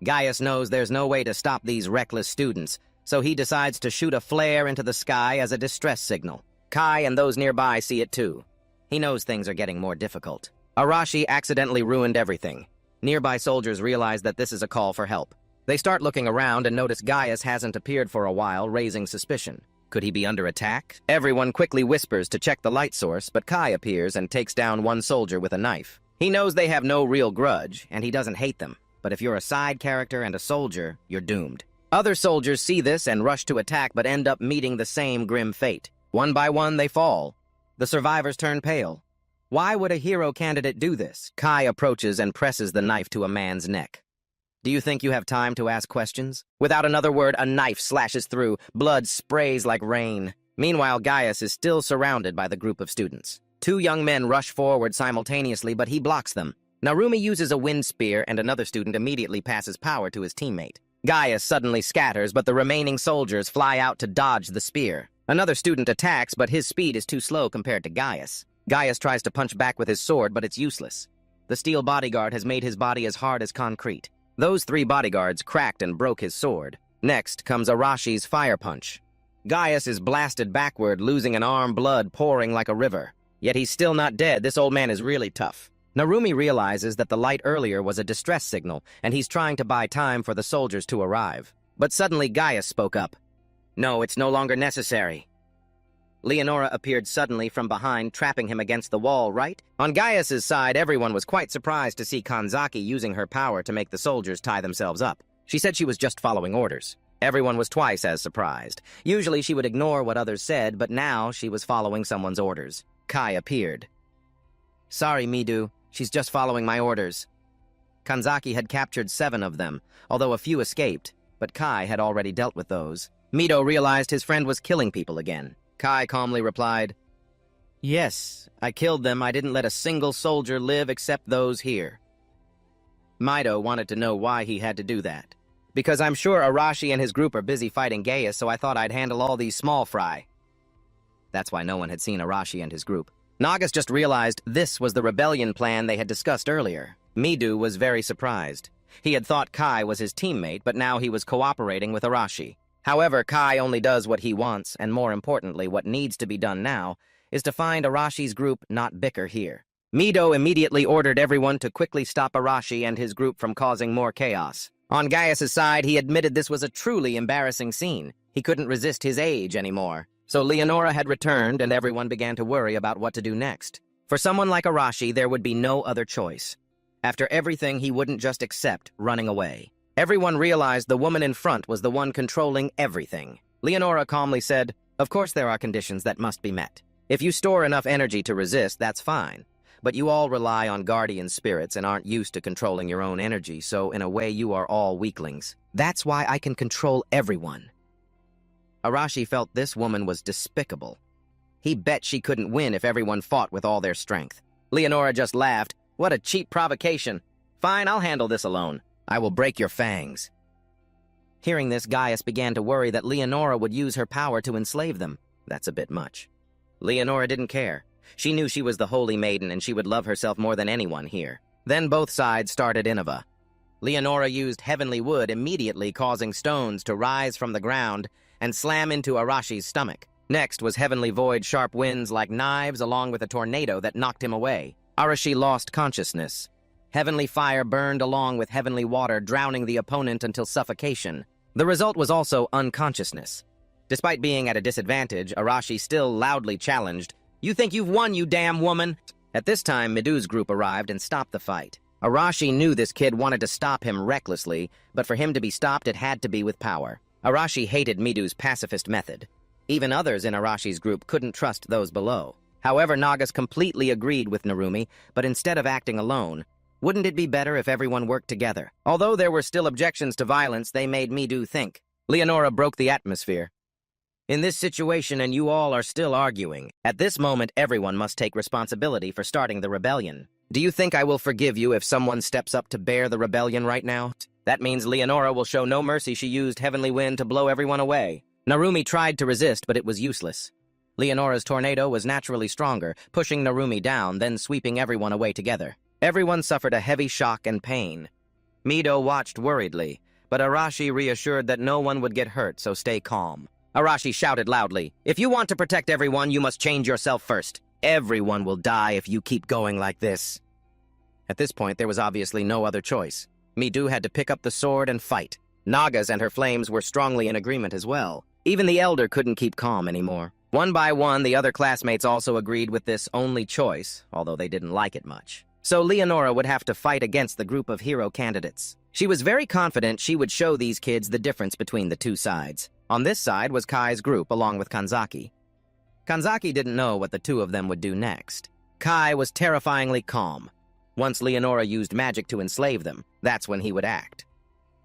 Gaius knows there's no way to stop these reckless students, so he decides to shoot a flare into the sky as a distress signal. Kai and those nearby see it too. He knows things are getting more difficult. Arashi accidentally ruined everything. Nearby soldiers realize that this is a call for help. They start looking around and notice Gaius hasn't appeared for a while, raising suspicion. Could he be under attack? Everyone quickly whispers to check the light source, but Kai appears and takes down one soldier with a knife. He knows they have no real grudge, and he doesn't hate them. But if you're a side character and a soldier, you're doomed. Other soldiers see this and rush to attack, but end up meeting the same grim fate. One by one, they fall. The survivors turn pale. Why would a hero candidate do this? Kai approaches and presses the knife to a man's neck. Do you think you have time to ask questions? Without another word, a knife slashes through. Blood sprays like rain. Meanwhile, Gaius is still surrounded by the group of students. Two young men rush forward simultaneously, but he blocks them. Narumi uses a wind spear, and another student immediately passes power to his teammate. Gaius suddenly scatters, but the remaining soldiers fly out to dodge the spear. Another student attacks, but his speed is too slow compared to Gaius. Gaius tries to punch back with his sword, but it's useless. The steel bodyguard has made his body as hard as concrete. Those three bodyguards cracked and broke his sword. Next comes Arashi's fire punch. Gaius is blasted backward, losing an arm, blood pouring like a river. Yet he's still not dead. This old man is really tough. Narumi realizes that the light earlier was a distress signal, and he's trying to buy time for the soldiers to arrive. But suddenly Gaius spoke up. "No, it's no longer necessary." Leonora appeared suddenly from behind, trapping him against the wall, right? On Gaius's side, everyone was quite surprised to see Kanzaki using her power to make the soldiers tie themselves up. She said she was just following orders. Everyone was twice as surprised. Usually she would ignore what others said, but now she was following someone's orders. Kai appeared. "Sorry, Midu. She's just following my orders." Kanzaki had captured 7 of them, although a few escaped, but Kai had already dealt with those. Mido realized his friend was killing people again. Kai calmly replied, "Yes, I killed them. I didn't let a single soldier live except those here." Mido wanted to know why he had to do that. "Because I'm sure Arashi and his group are busy fighting Gaius, so I thought I'd handle all these small fry." That's why no one had seen Arashi and his group. Nagas just realized this was the rebellion plan they had discussed earlier. Midu was very surprised. He had thought Kai was his teammate, but now he was cooperating with Arashi. However, Kai only does what he wants, and more importantly, what needs to be done now is to find Arashi's group, not bicker here. Mido immediately ordered everyone to quickly stop Arashi and his group from causing more chaos. On Gaius' side, he admitted this was a truly embarrassing scene. He couldn't resist his age anymore. So Leonora had returned, and everyone began to worry about what to do next. For someone like Arashi, there would be no other choice. After everything, he wouldn't just accept running away. Everyone realized the woman in front was the one controlling everything. Leonora calmly said, "Of course there are conditions that must be met. If you store enough energy to resist, that's fine. But you all rely on guardian spirits and aren't used to controlling your own energy, so in a way you are all weaklings. That's why I can control everyone." Arashi felt this woman was despicable. He bet she couldn't win if everyone fought with all their strength. Leonora just laughed. "What a cheap provocation. Fine, I'll handle this alone. I will break your fangs." Hearing this, Gaius began to worry that Leonora would use her power to enslave them. That's a bit much. Leonora didn't care. She knew she was the holy maiden and she would love herself more than anyone here. Then both sides started Innova. Leonora used heavenly wood, immediately causing stones to rise from the ground and slam into Arashi's stomach. Next was heavenly void, sharp winds like knives, along with a tornado that knocked him away. Arashi lost consciousness. Heavenly fire burned along with heavenly water, drowning the opponent until suffocation. The result was also unconsciousness. Despite being at a disadvantage, Arashi still loudly challenged, "You think you've won, you damn woman?" At this time, Midu's group arrived and stopped the fight. Arashi knew this kid wanted to stop him recklessly, but for him to be stopped, it had to be with power. Arashi hated Midu's pacifist method. Even others in Arashi's group couldn't trust those below. However, Nagas completely agreed with Narumi, but instead of acting alone, wouldn't it be better if everyone worked together? Although there were still objections to violence, they made Midu think. Leonora broke the atmosphere. "In this situation, and you all are still arguing, at this moment everyone must take responsibility for starting the rebellion. Do you think I will forgive you if someone steps up to bear the rebellion right now? That means Leonora will show no mercy. She used heavenly wind to blow everyone away." Narumi tried to resist, but it was useless. Leonora's tornado was naturally stronger, pushing Narumi down, then sweeping everyone away together. Everyone suffered a heavy shock and pain. Mido watched worriedly, but Arashi reassured that no one would get hurt, so stay calm. Arashi shouted loudly, "If you want to protect everyone, you must change yourself first. Everyone will die if you keep going like this." At this point, there was obviously no other choice. Midu had to pick up the sword and fight. Nagas and her flames were strongly in agreement as well. Even the elder couldn't keep calm anymore. One by one, the other classmates also agreed with this only choice, although they didn't like it much. So Leonora would have to fight against the group of hero candidates. She was very confident she would show these kids the difference between the two sides. On this side was Kai's group, along with Kanzaki. Kanzaki didn't know what the two of them would do next. Kai was terrifyingly calm. Once Leonora used magic to enslave them, that's when he would act.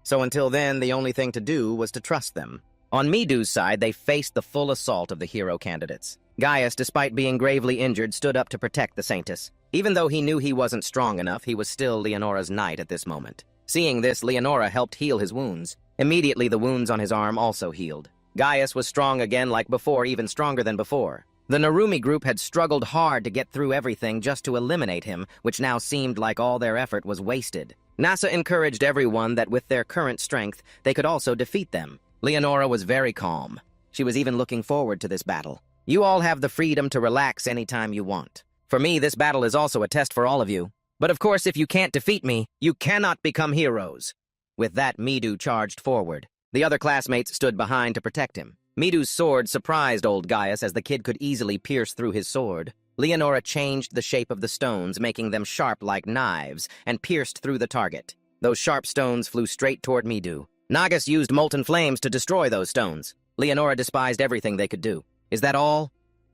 So until then, the only thing to do was to trust them. On Midu's side, they faced the full assault of the hero candidates. Gaius, despite being gravely injured, stood up to protect the Saintess. Even though he knew he wasn't strong enough, he was still Leonora's knight at this moment. Seeing this, Leonora helped heal his wounds. Immediately, the wounds on his arm also healed. Gaius was strong again like before, even stronger than before. The Narumi group had struggled hard to get through everything just to eliminate him, which now seemed like all their effort was wasted. NASA encouraged everyone that with their current strength, they could also defeat them. Leonora was very calm. She was even looking forward to this battle. You all have the freedom to relax anytime you want. For me, this battle is also a test for all of you. But of course, if you can't defeat me, you cannot become heroes. With that, Midu charged forward. The other classmates stood behind to protect him. Midu's sword surprised old Gaius as the kid could easily pierce through his sword. Leonora changed the shape of the stones, making them sharp like knives, and pierced through the target. Those sharp stones flew straight toward Midu. Nagas used molten flames to destroy those stones. Leonora despised everything they could do. Is that all?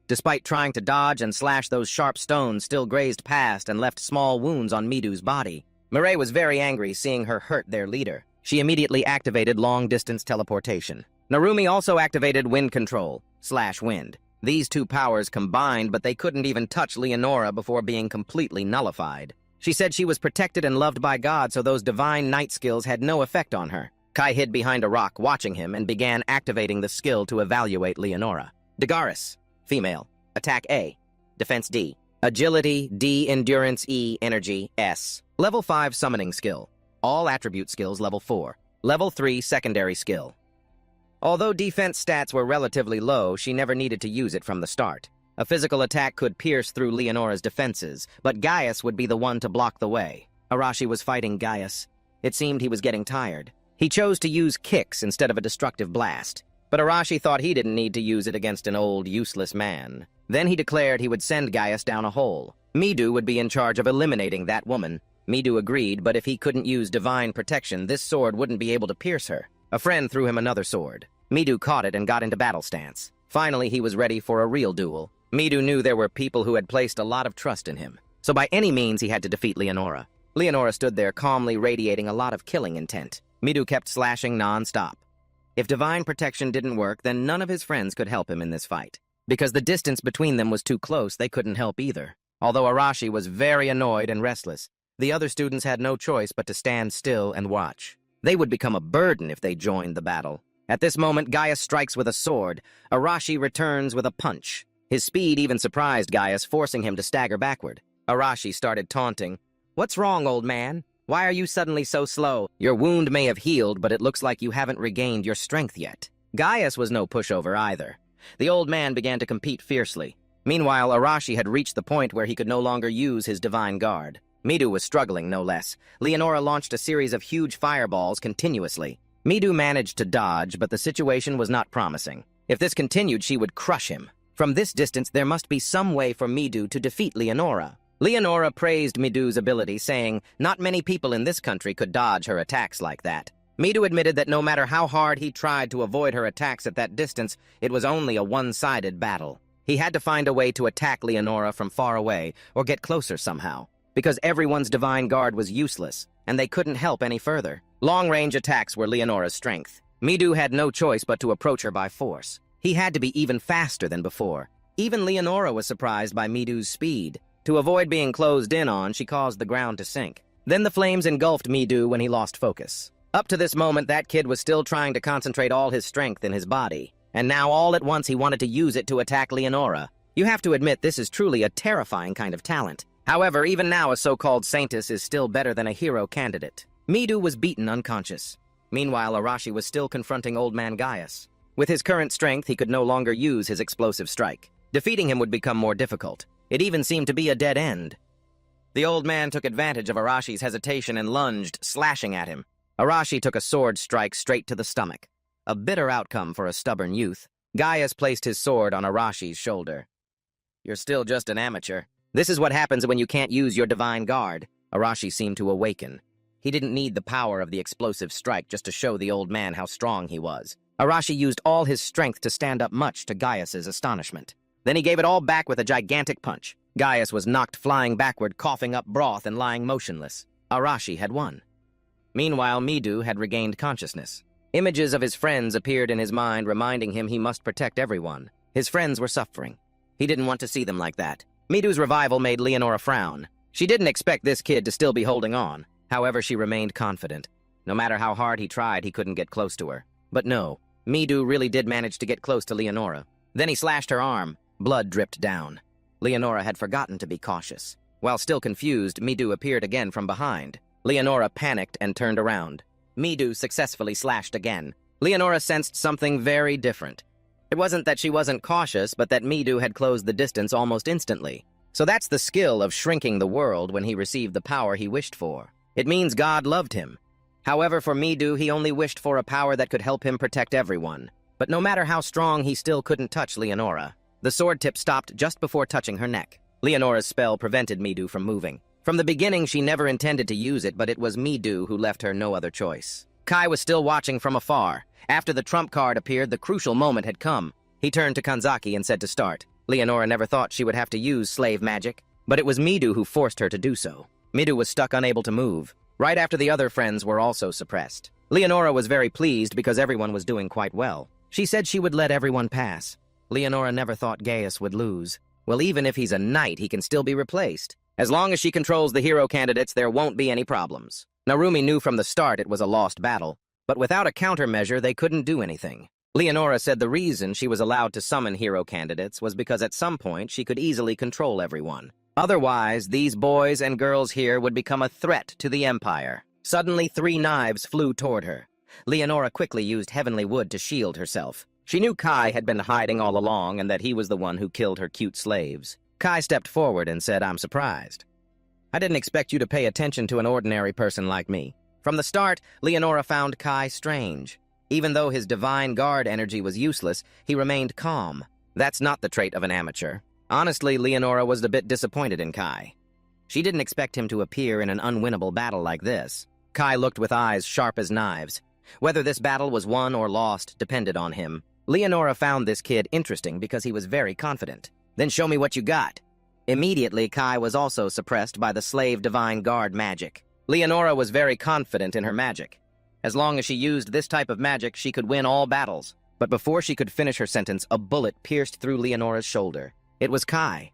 Despite trying to dodge and slash, those sharp stones still grazed past and left small wounds on Midu's body. Mireille was very angry seeing her hurt their leader. She immediately activated long-distance teleportation. Narumi also activated wind control, /wind. These two powers combined, but they couldn't even touch Leonora before being completely nullified. She said she was protected and loved by God, so those divine night skills had no effect on her. Kai hid behind a rock watching him and began activating the skill to evaluate Leonora. Dagaris, female. Attack A. Defense D. Agility D. Endurance E. Energy S. Level 5 summoning skill. All attribute skills level 4. Level 3 secondary skill. Although defense stats were relatively low, she never needed to use it from the start. A physical attack could pierce through Leonora's defenses, but Gaius would be the one to block the way. Arashi was fighting Gaius. It seemed he was getting tired. He chose to use kicks instead of a destructive blast. But Arashi thought he didn't need to use it against an old, useless man. Then he declared he would send Gaius down a hole. Midu would be in charge of eliminating that woman. Midu agreed, but if he couldn't use divine protection, this sword wouldn't be able to pierce her. A friend threw him another sword. Midu caught it and got into battle stance. Finally, he was ready for a real duel. Midu knew there were people who had placed a lot of trust in him. So by any means, he had to defeat Leonora. Leonora stood there calmly radiating a lot of killing intent. Midu kept slashing non-stop. If divine protection didn't work, then none of his friends could help him in this fight. Because the distance between them was too close, they couldn't help either. Although Arashi was very annoyed and restless, the other students had no choice but to stand still and watch. They would become a burden if they joined the battle. At this moment, Gaius strikes with a sword. Arashi returns with a punch. His speed even surprised Gaius, forcing him to stagger backward. Arashi started taunting. "What's wrong, old man? Why are you suddenly so slow? Your wound may have healed, but it looks like you haven't regained your strength yet." Gaius was no pushover either. The old man began to compete fiercely. Meanwhile, Arashi had reached the point where he could no longer use his divine guard. Midu was struggling, no less. Leonora launched a series of huge fireballs continuously. Midu managed to dodge, but the situation was not promising. If this continued, she would crush him. From this distance, there must be some way for Midu to defeat Leonora. Leonora praised Midu's ability, saying, "Not many people in this country could dodge her attacks like that." Midu admitted that no matter how hard he tried to avoid her attacks at that distance, it was only a one-sided battle. He had to find a way to attack Leonora from far away, or get closer somehow. Because everyone's divine guard was useless, and they couldn't help any further. Long-range attacks were Leonora's strength. Midu had no choice but to approach her by force. He had to be even faster than before. Even Leonora was surprised by Midu's speed. To avoid being closed in on, she caused the ground to sink. Then the flames engulfed Midu when he lost focus. Up to this moment, that kid was still trying to concentrate all his strength in his body. And now all at once he wanted to use it to attack Leonora. You have to admit this is truly a terrifying kind of talent. However, even now a so-called saintess is still better than a hero candidate. Midu was beaten unconscious. Meanwhile, Arashi was still confronting old man Gaius. With his current strength, he could no longer use his explosive strike. Defeating him would become more difficult. It even seemed to be a dead end. The old man took advantage of Arashi's hesitation and lunged, slashing at him. Arashi took a sword strike straight to the stomach. A bitter outcome for a stubborn youth. Gaius placed his sword on Arashi's shoulder. "You're still just an amateur. This is what happens when you can't use your divine guard." Arashi seemed to awaken. He didn't need the power of the explosive strike just to show the old man how strong he was. Arashi used all his strength to stand up, much to Gaius's astonishment. Then he gave it all back with a gigantic punch. Gaius was knocked flying backward, coughing up broth and lying motionless. Arashi had won. Meanwhile, Midu had regained consciousness. Images of his friends appeared in his mind, reminding him he must protect everyone. His friends were suffering. He didn't want to see them like that. Midu's revival made Leonora frown. She didn't expect this kid to still be holding on. However, she remained confident. No matter how hard he tried, he couldn't get close to her. But no, Midu really did manage to get close to Leonora. Then he slashed her arm. Blood dripped down. Leonora had forgotten to be cautious. While still confused, Midu appeared again from behind. Leonora panicked and turned around. Midu successfully slashed again. Leonora sensed something very different. It wasn't that she wasn't cautious, but that Midu had closed the distance almost instantly. So that's the skill of shrinking the world when he received the power he wished for. It means God loved him. However, for Midu, he only wished for a power that could help him protect everyone. But no matter how strong, he still couldn't touch Leonora. The sword tip stopped just before touching her neck. Leonora's spell prevented Midu from moving. From the beginning, she never intended to use it, but it was Midu who left her no other choice. Kai was still watching from afar. After the trump card appeared, the crucial moment had come. He turned to Kanzaki and said to start. Leonora never thought she would have to use slave magic, but it was Midu who forced her to do so. Midu was stuck unable to move, right after the other friends were also suppressed. Leonora was very pleased because everyone was doing quite well. She said she would let everyone pass. Leonora never thought Gaius would lose. Well, even if he's a knight, he can still be replaced. As long as she controls the hero candidates, there won't be any problems. Narumi knew from the start it was a lost battle, but without a countermeasure, they couldn't do anything. Leonora said the reason she was allowed to summon hero candidates was because at some point she could easily control everyone. Otherwise, these boys and girls here would become a threat to the Empire. Suddenly, 3 knives flew toward her. Leonora quickly used heavenly wood to shield herself. She knew Kai had been hiding all along and that he was the one who killed her cute slaves. Kai stepped forward and said, "I'm surprised. I didn't expect you to pay attention to an ordinary person like me." From the start, Leonora found Kai strange. Even though his divine guard energy was useless, he remained calm. That's not the trait of an amateur. Honestly, Leonora was a bit disappointed in Kai. She didn't expect him to appear in an unwinnable battle like this. Kai looked with eyes sharp as knives. Whether this battle was won or lost depended on him. Leonora found this kid interesting because he was very confident. "Then show me what you got." Immediately, Kai was also suppressed by the slave divine guard magic. Leonora was very confident in her magic. As long as she used this type of magic, she could win all battles. But before she could finish her sentence, a bullet pierced through Leonora's shoulder. It was Kai.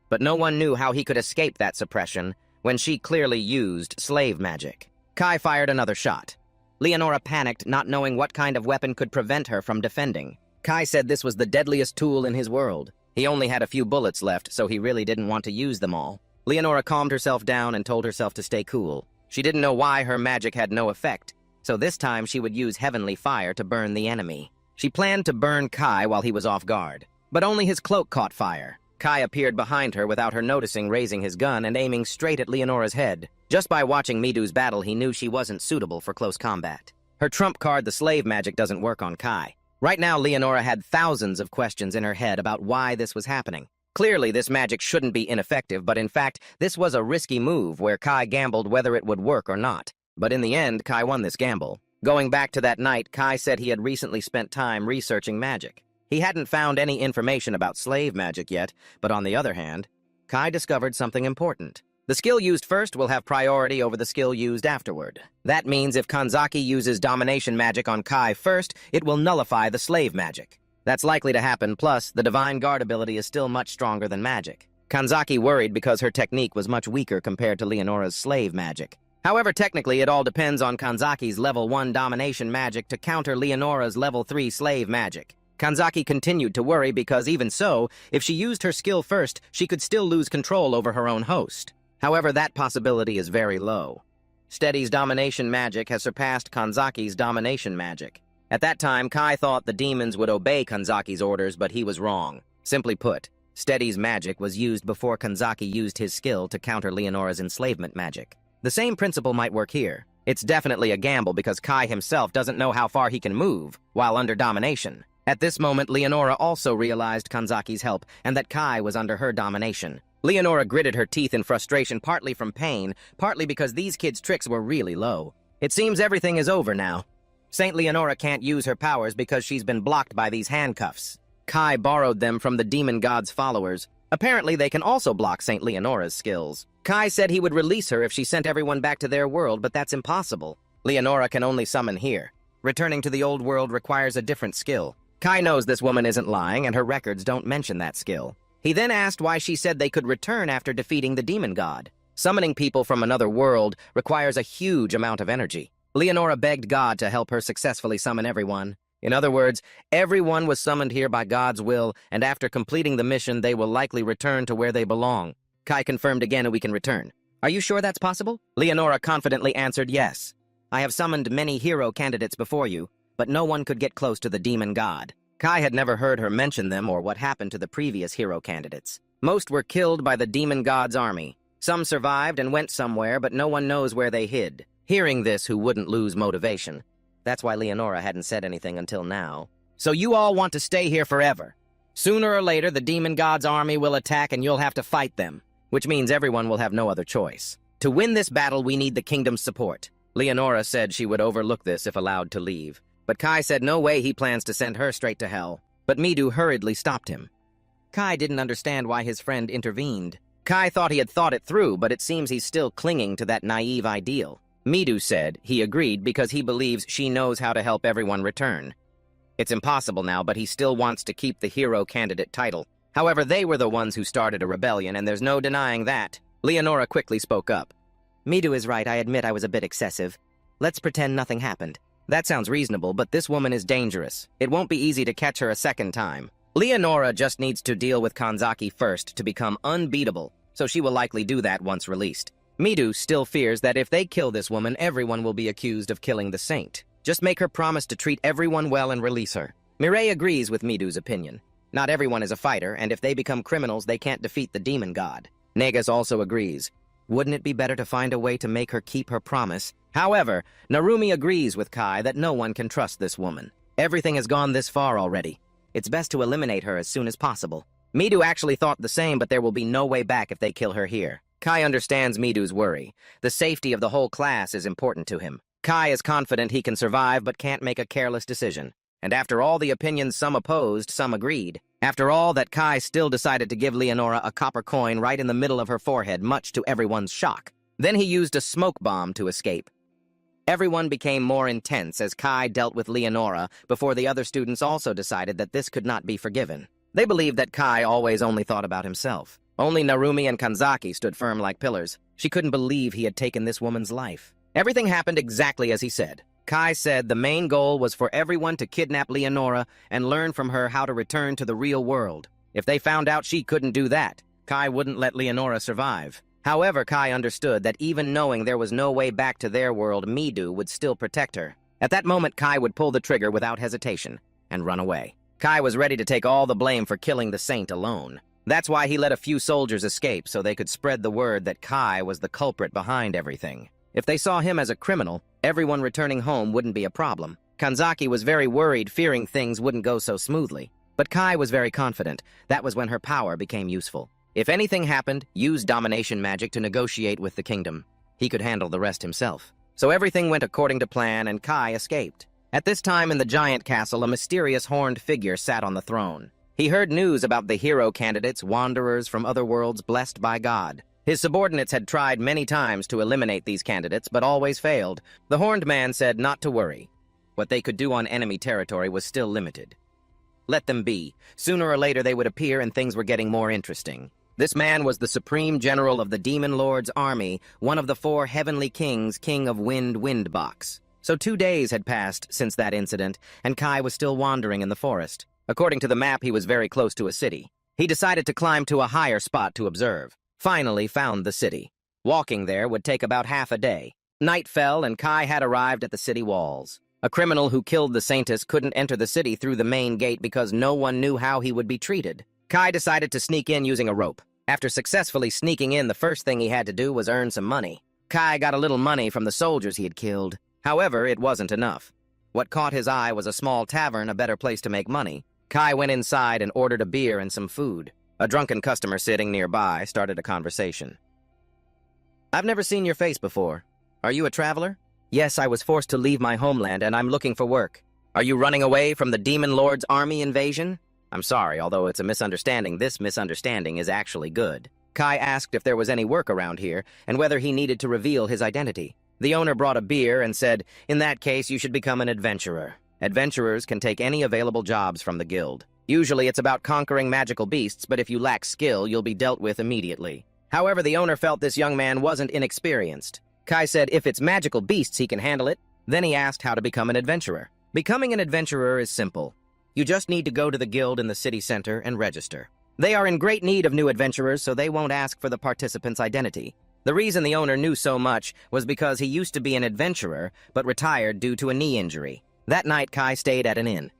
But no one knew how he could escape that suppression when she clearly used slave magic. Kai fired another shot. Leonora panicked, not knowing what kind of weapon could prevent her from defending. Kai said this was the deadliest tool in his world. He only had a few bullets left, so he really didn't want to use them all. Leonora calmed herself down and told herself to stay cool. She didn't know why her magic had no effect, so this time she would use heavenly fire to burn the enemy. She planned to burn Kai while he was off guard, but only his cloak caught fire. Kai appeared behind her without her noticing, raising his gun and aiming straight at Leonora's head. Just by watching Midu's battle, he knew she wasn't suitable for close combat. Her trump card, the slave magic, doesn't work on Kai. Right now, Leonora had thousands of questions in her head about why this was happening. Clearly, this magic shouldn't be ineffective, but in fact, this was a risky move where Kai gambled whether it would work or not. But in the end, Kai won this gamble. Going back to that night, Kai said he had recently spent time researching magic. He hadn't found any information about slave magic yet, but on the other hand, Kai discovered something important. The skill used first will have priority over the skill used afterward. That means if Kanzaki uses domination magic on Kai first, it will nullify the slave magic. That's likely to happen, plus the divine guard ability is still much stronger than magic. Kanzaki worried because her technique was much weaker compared to Leonora's slave magic. However, technically, it all depends on Kanzaki's level 1 domination magic to counter Leonora's level 3 slave magic. Kanzaki continued to worry because even so, if she used her skill first, she could still lose control over her own host. However, that possibility is very low. Steady's domination magic has surpassed Kanzaki's domination magic. At that time, Kai thought the demons would obey Kanzaki's orders, but he was wrong. Simply put, Steady's magic was used before Kanzaki used his skill to counter Leonora's enslavement magic. The same principle might work here. It's definitely a gamble because Kai himself doesn't know how far he can move while under domination. At this moment, Leonora also realized Kanzaki's help and that Kai was under her domination. Leonora gritted her teeth in frustration, partly from pain, partly because these kids' tricks were really low. It seems everything is over now. Saint Leonora can't use her powers because she's been blocked by these handcuffs. Kai borrowed them from the demon god's followers. Apparently, they can also block Saint Leonora's skills. Kai said he would release her if she sent everyone back to their world, but that's impossible. Leonora can only summon here. Returning to the old world requires a different skill. Kai knows this woman isn't lying, and her records don't mention that skill. He then asked why she said they could return after defeating the demon god. Summoning people from another world requires a huge amount of energy. Leonora begged God to help her successfully summon everyone. In other words, everyone was summoned here by God's will, and after completing the mission, they will likely return to where they belong. Kai confirmed again and we can return. Are you sure that's possible? Leonora confidently answered yes. I have summoned many hero candidates before you, but no one could get close to the demon god. Kai had never heard her mention them or what happened to the previous hero candidates. Most were killed by the demon god's army. Some survived and went somewhere, but no one knows where they hid. Hearing this, who wouldn't lose motivation? That's why Leonora hadn't said anything until now. So you all want to stay here forever. Sooner or later, the demon god's army will attack and you'll have to fight them, which means everyone will have no other choice. To win this battle, we need the kingdom's support. Leonora said she would overlook this if allowed to leave. But Kai said no way he plans to send her straight to hell. But Midu hurriedly stopped him. Kai didn't understand why his friend intervened. Kai thought he had thought it through, but it seems he's still clinging to that naive ideal. Midu said he agreed because he believes she knows how to help everyone return. It's impossible now, but he still wants to keep the hero candidate title. However, they were the ones who started a rebellion, and there's no denying that. Leonora quickly spoke up. Midu is right, I admit I was a bit excessive. Let's pretend nothing happened. That sounds reasonable, but this woman is dangerous. It won't be easy to catch her a second time. Leonora just needs to deal with Kanzaki first to become unbeatable, so she will likely do that once released. Midu still fears that if they kill this woman, everyone will be accused of killing the saint. Just make her promise to treat everyone well and release her. Mireille agrees with Midu's opinion. Not everyone is a fighter, and if they become criminals, they can't defeat the demon god. Negus also agrees. Wouldn't it be better to find a way to make her keep her promise? However, Narumi agrees with Kai that no one can trust this woman. Everything has gone this far already. It's best to eliminate her as soon as possible. Midu actually thought the same, but there will be no way back if they kill her here. Kai understands Midu's worry. The safety of the whole class is important to him. Kai is confident he can survive but can't make a careless decision. And after all the opinions some opposed, some agreed. After all that, Kai still decided to give Leonora a copper coin right in the middle of her forehead, much to everyone's shock. Then he used a smoke bomb to escape. Everyone became more intense as Kai dealt with Leonora before the other students also decided that this could not be forgiven. They believed that Kai always only thought about himself. Only Narumi and Kanzaki stood firm like pillars. She couldn't believe he had taken this woman's life. Everything happened exactly as he said. Kai said the main goal was for everyone to kidnap Leonora and learn from her how to return to the real world. If they found out she couldn't do that, Kai wouldn't let Leonora survive. However, Kai understood that even knowing there was no way back to their world, Midu would still protect her. At that moment, Kai would pull the trigger without hesitation and run away. Kai was ready to take all the blame for killing the saint alone. That's why he let a few soldiers escape so they could spread the word that Kai was the culprit behind everything. If they saw him as a criminal, everyone returning home wouldn't be a problem. Kanzaki was very worried, fearing things wouldn't go so smoothly. But Kai was very confident. That was when her power became useful. If anything happened, use domination magic to negotiate with the kingdom. He could handle the rest himself. So everything went according to plan, and Kai escaped. At this time in the giant castle, a mysterious horned figure sat on the throne. He heard news about the hero candidates, wanderers from other worlds blessed by God. His subordinates had tried many times to eliminate these candidates, but always failed. The horned man said not to worry. What they could do on enemy territory was still limited. Let them be. Sooner or later they would appear and things were getting more interesting. This man was the supreme general of the Demon Lord's army, one of the 4 heavenly kings, king of Windbox. So 2 days had passed since that incident, and Kai was still wandering in the forest. According to the map, he was very close to a city. He decided to climb to a higher spot to observe. Finally found the city. Walking there would take about half a day. Night fell, and Kai had arrived at the city walls. A criminal who killed the saintess couldn't enter the city through the main gate because no one knew how he would be treated. Kai decided to sneak in using a rope. After successfully sneaking in, the first thing he had to do was earn some money. Kai got a little money from the soldiers he had killed. However, it wasn't enough. What caught his eye was a small tavern, a better place to make money. Kai went inside and ordered a beer and some food. A drunken customer sitting nearby started a conversation. I've never seen your face before. Are you a traveler? Yes, I was forced to leave my homeland and I'm looking for work. Are you running away from the Demon Lord's army invasion? I'm sorry, although it's a misunderstanding, this misunderstanding is actually good. Kai asked if there was any work around here and whether he needed to reveal his identity. The owner brought a beer and said, in that case, you should become an adventurer. Adventurers can take any available jobs from the guild. Usually it's about conquering magical beasts, but if you lack skill, you'll be dealt with immediately. However, the owner felt this young man wasn't inexperienced. Kai said if it's magical beasts, he can handle it. Then he asked how to become an adventurer. Becoming an adventurer is simple. You just need to go to the guild in the city center and register. They are in great need of new adventurers, so they won't ask for the participant's identity. The reason the owner knew so much was because he used to be an adventurer, but retired due to a knee injury. That night, Kai stayed at an inn.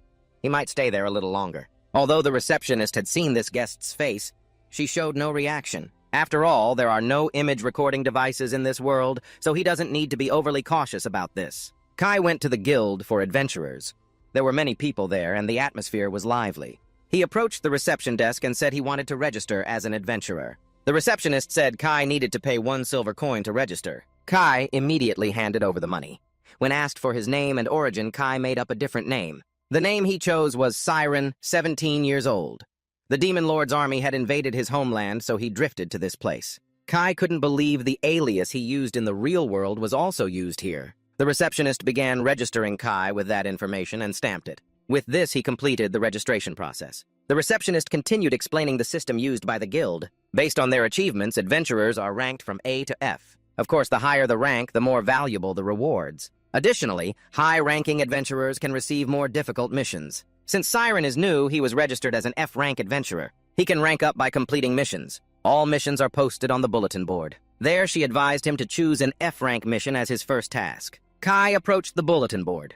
He might stay there a little longer. Although the receptionist had seen this guest's face, she showed no reaction. After all, there are no image recording devices in this world, so he doesn't need to be overly cautious about this. Kai went to the guild for adventurers. There were many people there, and the atmosphere was lively. He approached the reception desk and said he wanted to register as an adventurer. The receptionist said Kai needed to pay 1 silver coin to register. Kai immediately handed over the money. When asked for his name and origin, Kai made up a different name. The name he chose was Siren, 17 years old. The Demon Lord's army had invaded his homeland, so he drifted to this place. Kai couldn't believe the alias he used in the real world was also used here. The receptionist began registering Kai with that information and stamped it. With this, he completed the registration process. The receptionist continued explaining the system used by the guild. Based on their achievements, adventurers are ranked from A to F. Of course, the higher the rank, the more valuable the rewards. Additionally, high-ranking adventurers can receive more difficult missions. Since Siren is new, he was registered as an F-rank adventurer. He can rank up by completing missions. All missions are posted on the bulletin board. There, she advised him to choose an F-rank mission as his first task. Kai approached the bulletin board.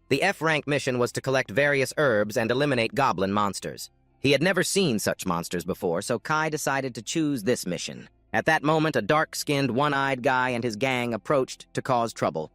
The F-rank mission was to collect various herbs and eliminate goblin monsters. He had never seen such monsters before, so Kai decided to choose this mission. At that moment, a dark-skinned, one-eyed guy and his gang approached to cause trouble.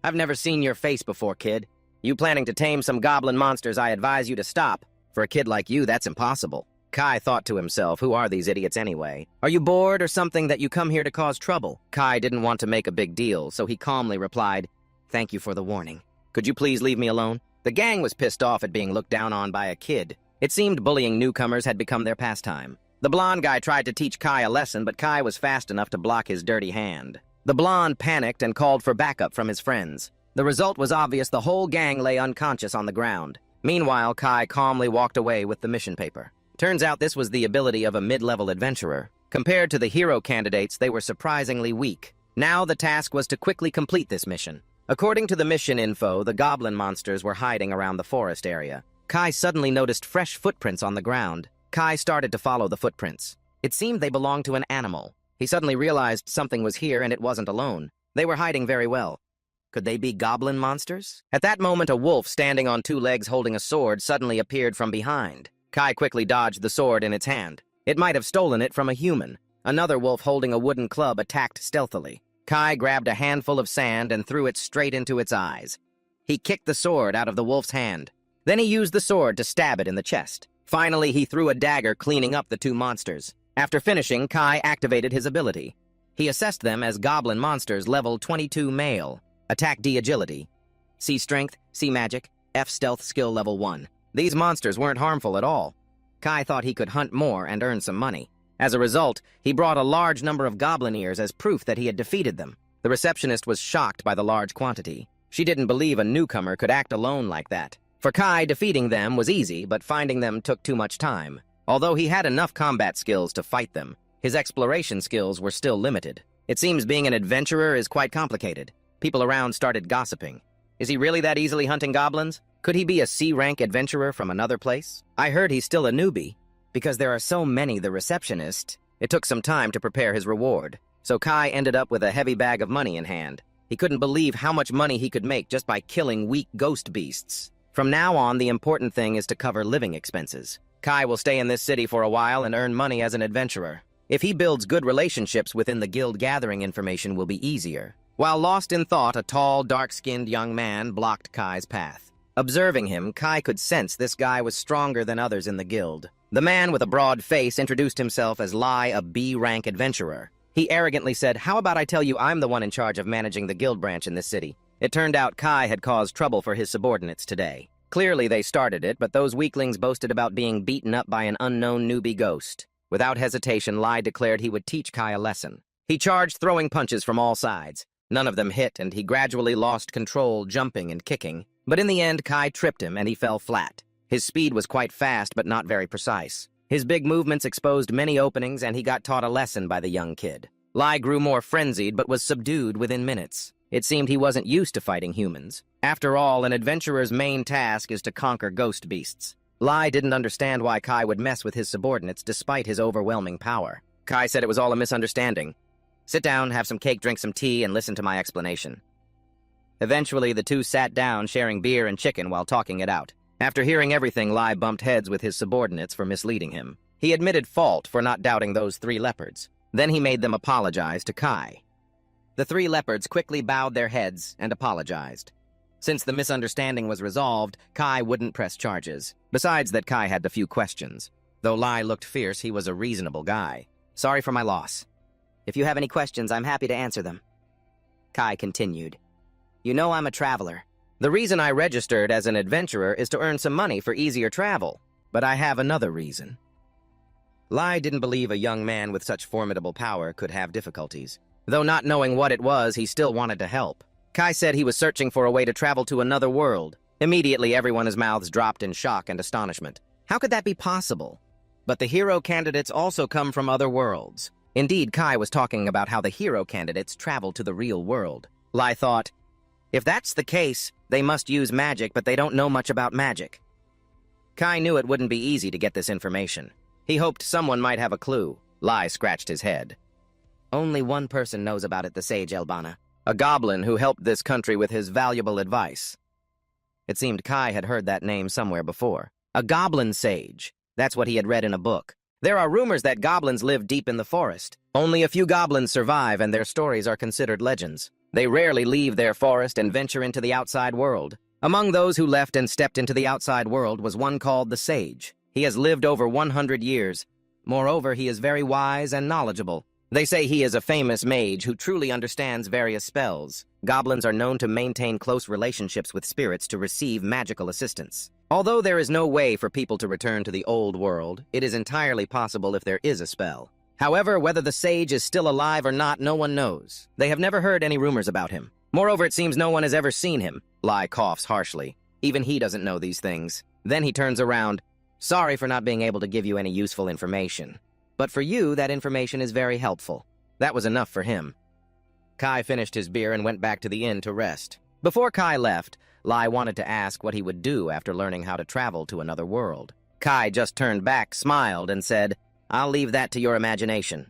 "I've never seen your face before, kid. You planning to tame some goblin monsters, I advise you to stop. For a kid like you, that's impossible." Kai thought to himself, who are these idiots anyway? Are you bored or something that you come here to cause trouble? Kai didn't want to make a big deal, so he calmly replied, "Thank you for the warning. Could you please leave me alone?" The gang was pissed off at being looked down on by a kid. It seemed bullying newcomers had become their pastime. The blonde guy tried to teach Kai a lesson, but Kai was fast enough to block his dirty hand. The blonde panicked and called for backup from his friends. The result was obvious: the whole gang lay unconscious on the ground. Meanwhile, Kai calmly walked away with the mission paper. Turns out this was the ability of a mid-level adventurer. Compared to the hero candidates, they were surprisingly weak. Now the task was to quickly complete this mission. According to the mission info, the goblin monsters were hiding around the forest area. Kai suddenly noticed fresh footprints on the ground. Kai started to follow the footprints. It seemed they belonged to an animal. He suddenly realized something was here and it wasn't alone. They were hiding very well. Could they be goblin monsters? At that moment, a wolf standing on 2 legs holding a sword suddenly appeared from behind. Kai quickly dodged the sword in its hand. It might have stolen it from a human. Another wolf holding a wooden club attacked stealthily. Kai grabbed a handful of sand and threw it straight into its eyes. He kicked the sword out of the wolf's hand. Then he used the sword to stab it in the chest. Finally, he threw a dagger, cleaning up the 2 monsters. After finishing, Kai activated his ability. He assessed them as goblin monsters level 22 male. Attack D agility. C strength, C magic, F stealth skill level 1. These monsters weren't harmful at all. Kai thought he could hunt more and earn some money. As a result, he brought a large number of goblin ears as proof that he had defeated them. The receptionist was shocked by the large quantity. She didn't believe a newcomer could act alone like that. For Kai, defeating them was easy, but finding them took too much time. Although he had enough combat skills to fight them, his exploration skills were still limited. It seems being an adventurer is quite complicated. People around started gossiping. Is he really that easily hunting goblins? Could he be a C-rank adventurer from another place? I heard he's still a newbie. Because there are so many, the receptionist, it took some time to prepare his reward. So Kai ended up with a heavy bag of money in hand. He couldn't believe how much money he could make just by killing weak ghost beasts. From now on, the important thing is to cover living expenses. Kai will stay in this city for a while and earn money as an adventurer. If he builds good relationships within the guild, gathering information will be easier. While lost in thought, a tall, dark-skinned young man blocked Kai's path. Observing him, Kai could sense this guy was stronger than others in the guild. The man with a broad face introduced himself as Lai, a B-rank adventurer. He arrogantly said, "How about I tell you I'm the one in charge of managing the guild branch in this city?" It turned out Kai had caused trouble for his subordinates today. Clearly they started it, but those weaklings boasted about being beaten up by an unknown newbie ghost. Without hesitation, Lai declared he would teach Kai a lesson. He charged, throwing punches from all sides. None of them hit, and he gradually lost control, jumping and kicking. But in the end, Kai tripped him, and he fell flat. His speed was quite fast, but not very precise. His big movements exposed many openings, and he got taught a lesson by the young kid. Lai grew more frenzied, but was subdued within minutes. It seemed he wasn't used to fighting humans. After all, an adventurer's main task is to conquer ghost beasts. Lai didn't understand why Kai would mess with his subordinates despite his overwhelming power. Kai said it was all a misunderstanding. Sit down, have some cake, drink some tea, and listen to my explanation. Eventually, the two sat down, sharing beer and chicken while talking it out. After hearing everything, Lai bumped heads with his subordinates for misleading him. He admitted fault for not doubting those 3 leopards. Then he made them apologize to Kai. The 3 leopards quickly bowed their heads and apologized. Since the misunderstanding was resolved, Kai wouldn't press charges. Besides that, Kai had a few questions. Though Lai looked fierce, he was a reasonable guy. Sorry for my loss. If you have any questions, I'm happy to answer them. Kai continued. You know I'm a traveler. The reason I registered as an adventurer is to earn some money for easier travel. But I have another reason. Lai didn't believe a young man with such formidable power could have difficulties. Though not knowing what it was, he still wanted to help. Kai said he was searching for a way to travel to another world. Immediately, everyone's mouths dropped in shock and astonishment. How could that be possible? But the hero candidates also come from other worlds. Indeed, Kai was talking about how the hero candidates travel to the real world. Lai thought, if that's the case, they must use magic, but they don't know much about magic. Kai knew it wouldn't be easy to get this information. He hoped someone might have a clue. Lai scratched his head. Only one person knows about it, the sage Elbana, a goblin who helped this country with his valuable advice. It seemed Kai had heard that name somewhere before. A goblin sage. That's what he had read in a book. There are rumors that goblins live deep in the forest. Only a few goblins survive, and their stories are considered legends. They rarely leave their forest and venture into the outside world. Among those who left and stepped into the outside world was one called the Sage. He has lived over 100 years. Moreover, he is very wise and knowledgeable. They say he is a famous mage who truly understands various spells. Goblins are known to maintain close relationships with spirits to receive magical assistance. Although there is no way for people to return to the old world, it is entirely possible if there is a spell. However, whether the sage is still alive or not, no one knows. They have never heard any rumors about him. Moreover, it seems no one has ever seen him. Lai coughs harshly. Even he doesn't know these things. Then he turns around. Sorry for not being able to give you any useful information. But for you, that information is very helpful. That was enough for him. Kai finished his beer and went back to the inn to rest. Before Kai left, Lai wanted to ask what he would do after learning how to travel to another world. Kai just turned back, smiled, and said, I'll leave that to your imagination.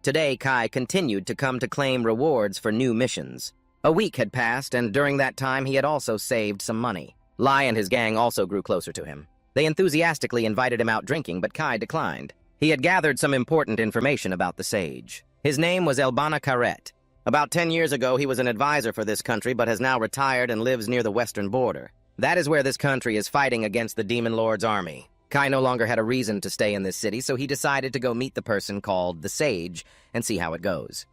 Today, Kai continued to come to claim rewards for new missions. A week had passed, and during that time he had also saved some money. Lai and his gang also grew closer to him. They enthusiastically invited him out drinking, but Kai declined. He had gathered some important information about the sage. His name was Elbana Karet. About 10 years ago, he was an advisor for this country, but has now retired and lives near the western border. That is where this country is fighting against the Demon Lord's army. Kai no longer had a reason to stay in this city, so he decided to go meet the person called the Sage and see how it goes.